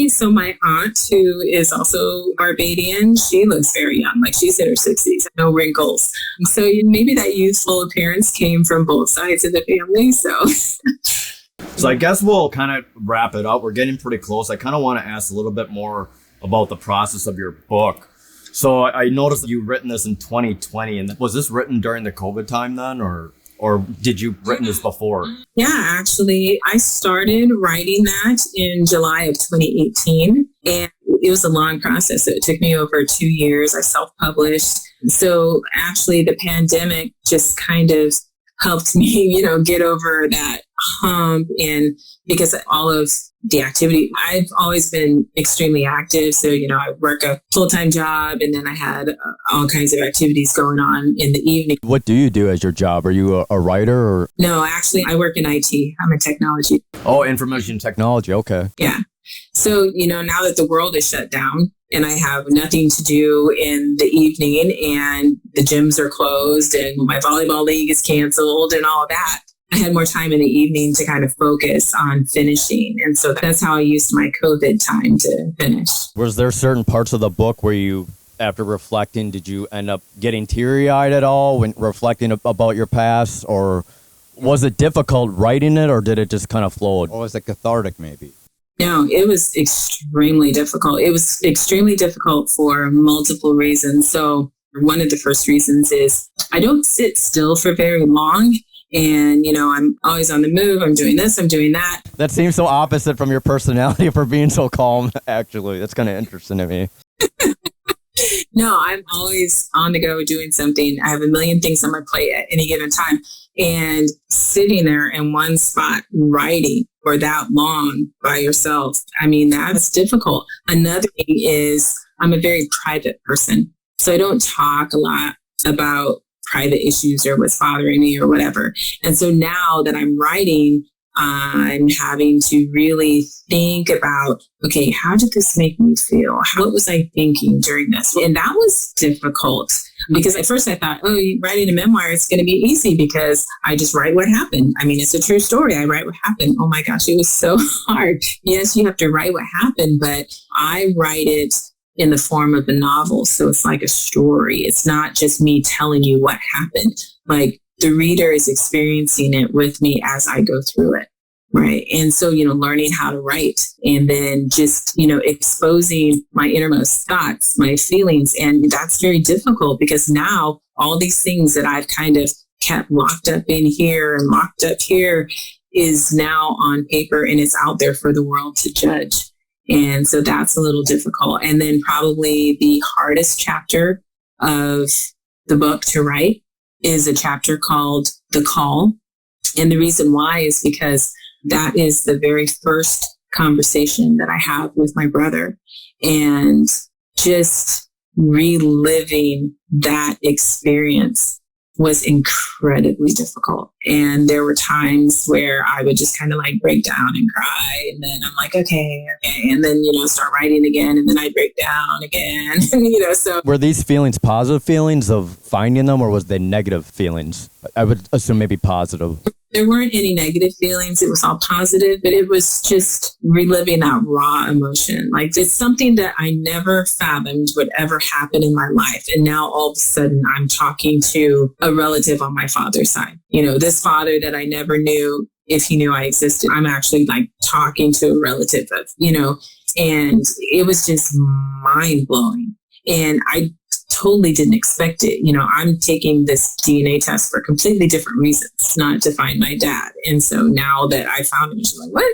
So my aunt, who is also Barbadian, she looks very young, like she's in her 60s, no wrinkles. So maybe that youthful appearance came from both sides of the family. So I guess we'll kind of wrap it up. We're getting pretty close. I kind of want to ask a little bit more about the process of your book. So I noticed that you've written this in 2020, and was this written during the COVID time then, or did you written this before? Yeah, actually, I started writing that in July of 2018, and it was a long process. So it took me over 2 years. I self-published. So actually, the pandemic just kind of helped me, get over that hump. And because all of the activity, I've always been extremely active. So, I work a full-time job, and then I had all kinds of activities going on in the evening. What do you do as your job? Are you a writer or? No, actually, I work in IT. I'm a technology. Oh, information technology. Okay. Yeah. So, now that the world is shut down and I have nothing to do in the evening and the gyms are closed and my volleyball league is canceled and all of that, I had more time in the evening to kind of focus on finishing. And so that's how I used my COVID time to finish. Was there certain parts of the book where you, after reflecting, did you end up getting teary-eyed at all when reflecting about your past? Or was it difficult writing it, or did it just kind of flow? Or was it cathartic maybe? No, it was extremely difficult. It was extremely difficult for multiple reasons. So One of the first reasons is I don't sit still for very long. And, I'm always on the move. I'm doing this, I'm doing that. That seems so opposite from your personality for being so calm, actually. That's kind of interesting to me. No, I'm always on the go doing something. I have a million things on my plate at any given time. And sitting there in one spot writing for that long by yourself, that's difficult. Another thing is I'm a very private person. So I don't talk a lot about private issues or what's bothering me or whatever. And so now that I'm writing, I'm having to really think about, okay, how did this make me feel? What was I thinking during this? And that was difficult because at first I thought, writing a memoir is going to be easy because I just write what happened. It's a true story. I write what happened. Oh my gosh, it was so hard. Yes, you have to write what happened, but I write it in the form of a novel. So it's like a story. It's not just me telling you what happened. Like the reader is experiencing it with me as I go through it. Right. And so, learning how to write and then just, exposing my innermost thoughts, my feelings. And that's very difficult because now all these things that I've kind of kept locked up in here and locked up here is now on paper and it's out there for the world to judge. And so that's a little difficult. And then probably the hardest chapter of the book to write is a chapter called The Call. And the reason why is because that is the very first conversation that I have with my brother. And just reliving that experience was incredibly difficult. And there were times where I would just kind of like break down and cry. And then I'm like, okay. And then, start writing again. And then I break down again. So. Were these feelings positive feelings of finding them, or was they negative feelings? I would assume maybe positive. There weren't any negative feelings. It was all positive, but it was just reliving that raw emotion. Like it's something that I never fathomed would ever happen in my life. And now all of a sudden I'm talking to a relative on my father's side. This father that I never knew if he knew I existed. I'm actually like talking to a relative of, and it was just mind blowing. And I totally didn't expect it. I'm taking this DNA test for completely different reasons, not to find my dad. And so now that I found him, she's like, what?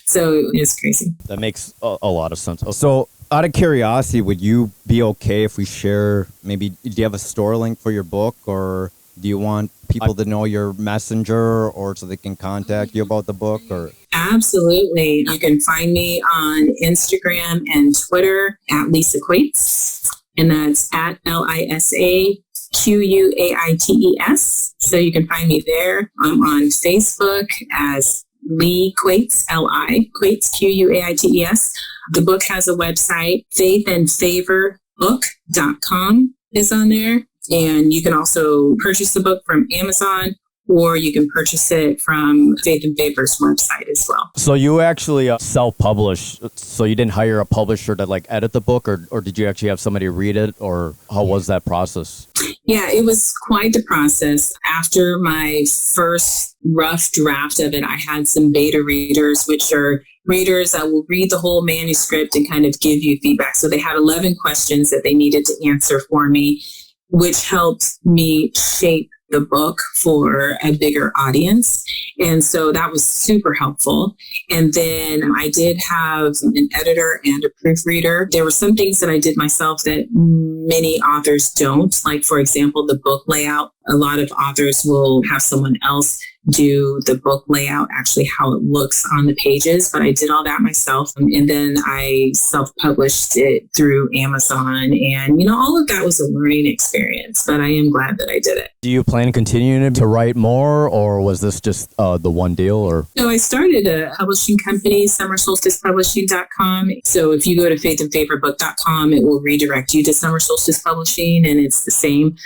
So it's crazy. That makes a lot of sense. So out of curiosity, would you be okay if we share, maybe, do you have a store link for your book, or do you want people to know your messenger or so they can contact you about the book? Or Absolutely. You can find me on Instagram and Twitter at Li Quaites. And that's at LISAQUAITES. So you can find me there. I'm on Facebook as Li Quaites, Li Quaites, QUAITES. The book has a website, faithandfavorbook.com is on there. And you can also purchase the book from Amazon, or you can purchase it from Faith and Favor's website as well. So you actually self-publish, so you didn't hire a publisher to like edit the book, or did you actually have somebody read it, or how was that process? Yeah, it was quite the process. After my first rough draft of it, I had some beta readers, which are readers that will read the whole manuscript and kind of give you feedback. So they had 11 questions that they needed to answer for me, which helped me shape the book for a bigger audience. And so that was super helpful. And then I did have an editor and a proofreader. There were some things that I did myself that many authors don't. Like, for example, the book layout. A lot of authors will have someone else do the book layout, actually how it looks on the pages. But I did all that myself. And then I self-published it through Amazon. And, all of that was a learning experience. But I am glad that I did it. Do you plan on continuing to write more, or was this just the one deal? Or So I started a publishing company, summersolsticepublishing.com. So if you go to faithandfavorbook.com, it will redirect you to Summer Solstice Publishing, and it's the same.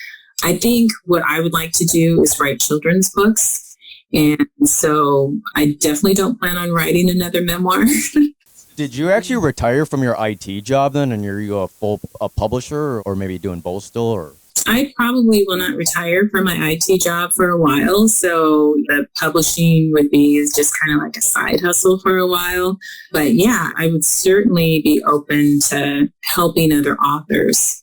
I think what I would like to do is write children's books. And so I definitely don't plan on writing another memoir. did you actually retire from your IT job then, and you're a full publisher, or maybe doing both still? Or I probably will not retire from my IT job for a while. So the publishing would be just kind of like a side hustle for a while. But yeah, I would certainly be open to helping other authors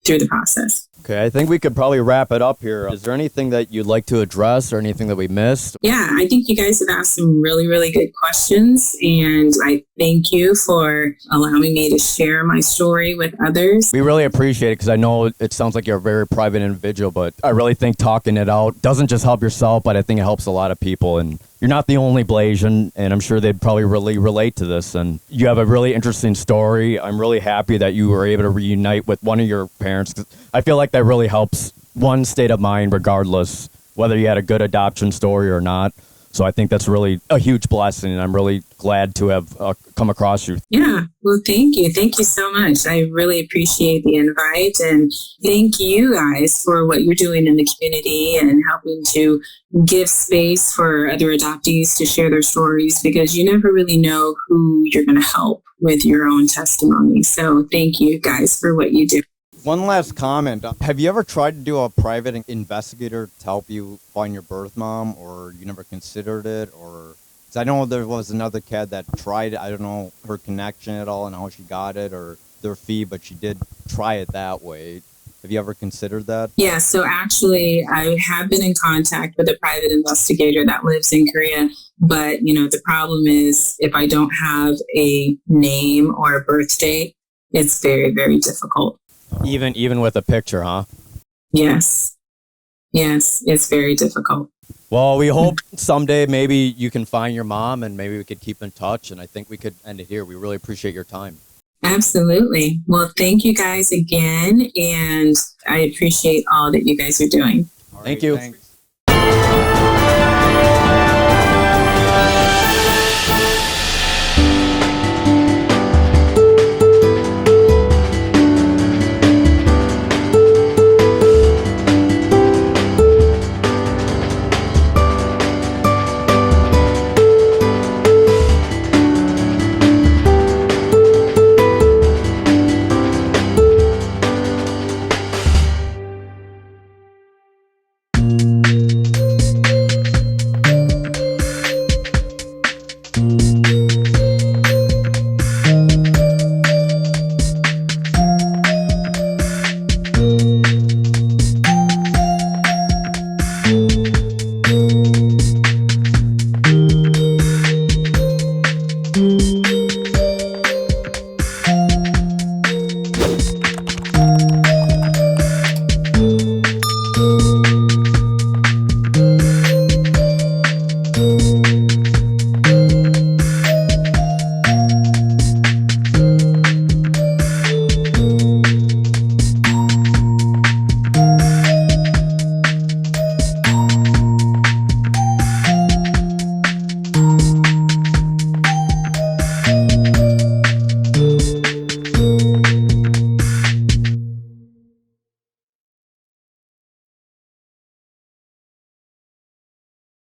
through the process. Okay, I think we could probably wrap it up here. Is there anything that you'd like to address or anything that we missed? Yeah, I think you guys have asked some really, really good questions. And I thank you for allowing me to share my story with others. We really appreciate it because I know it sounds like you're a very private individual, but I really think talking it out doesn't just help yourself, but I think it helps a lot of people. And you're not the only Blasian, and I'm sure they'd probably really relate to this. And you have a really interesting story. I'm really happy that you were able to reunite with one of your parents, 'cause I feel like that really helps one state of mind, regardless whether you had a good adoption story or not. So I think that's really a huge blessing, and I'm really glad to have come across you. Yeah, well, thank you. Thank you so much. I really appreciate the invite, and thank you guys for what you're doing in the community and helping to give space for other adoptees to share their stories, because you never really know who you're going to help with your own testimony. So thank you guys for what you do. One last comment. Have you ever tried to do a private investigator to help you find your birth mom, or you never considered it? Or 'cause I know there was another KAD that tried, I don't know her connection at all and how she got it or their fee, but she did try it that way. Have you ever considered that? Yeah, so actually, I have been in contact with a private investigator that lives in Korea. But, the problem is if I don't have a name or a birth date, it's very, very difficult. Even with a picture, huh? Yes, it's very difficult. Well, we hope someday maybe you can find your mom and maybe we could keep in touch. And I think we could end it here. We really appreciate your time. Absolutely. Well, thank you guys again. And I appreciate all that you guys are doing. All Thank right, you. Thanks.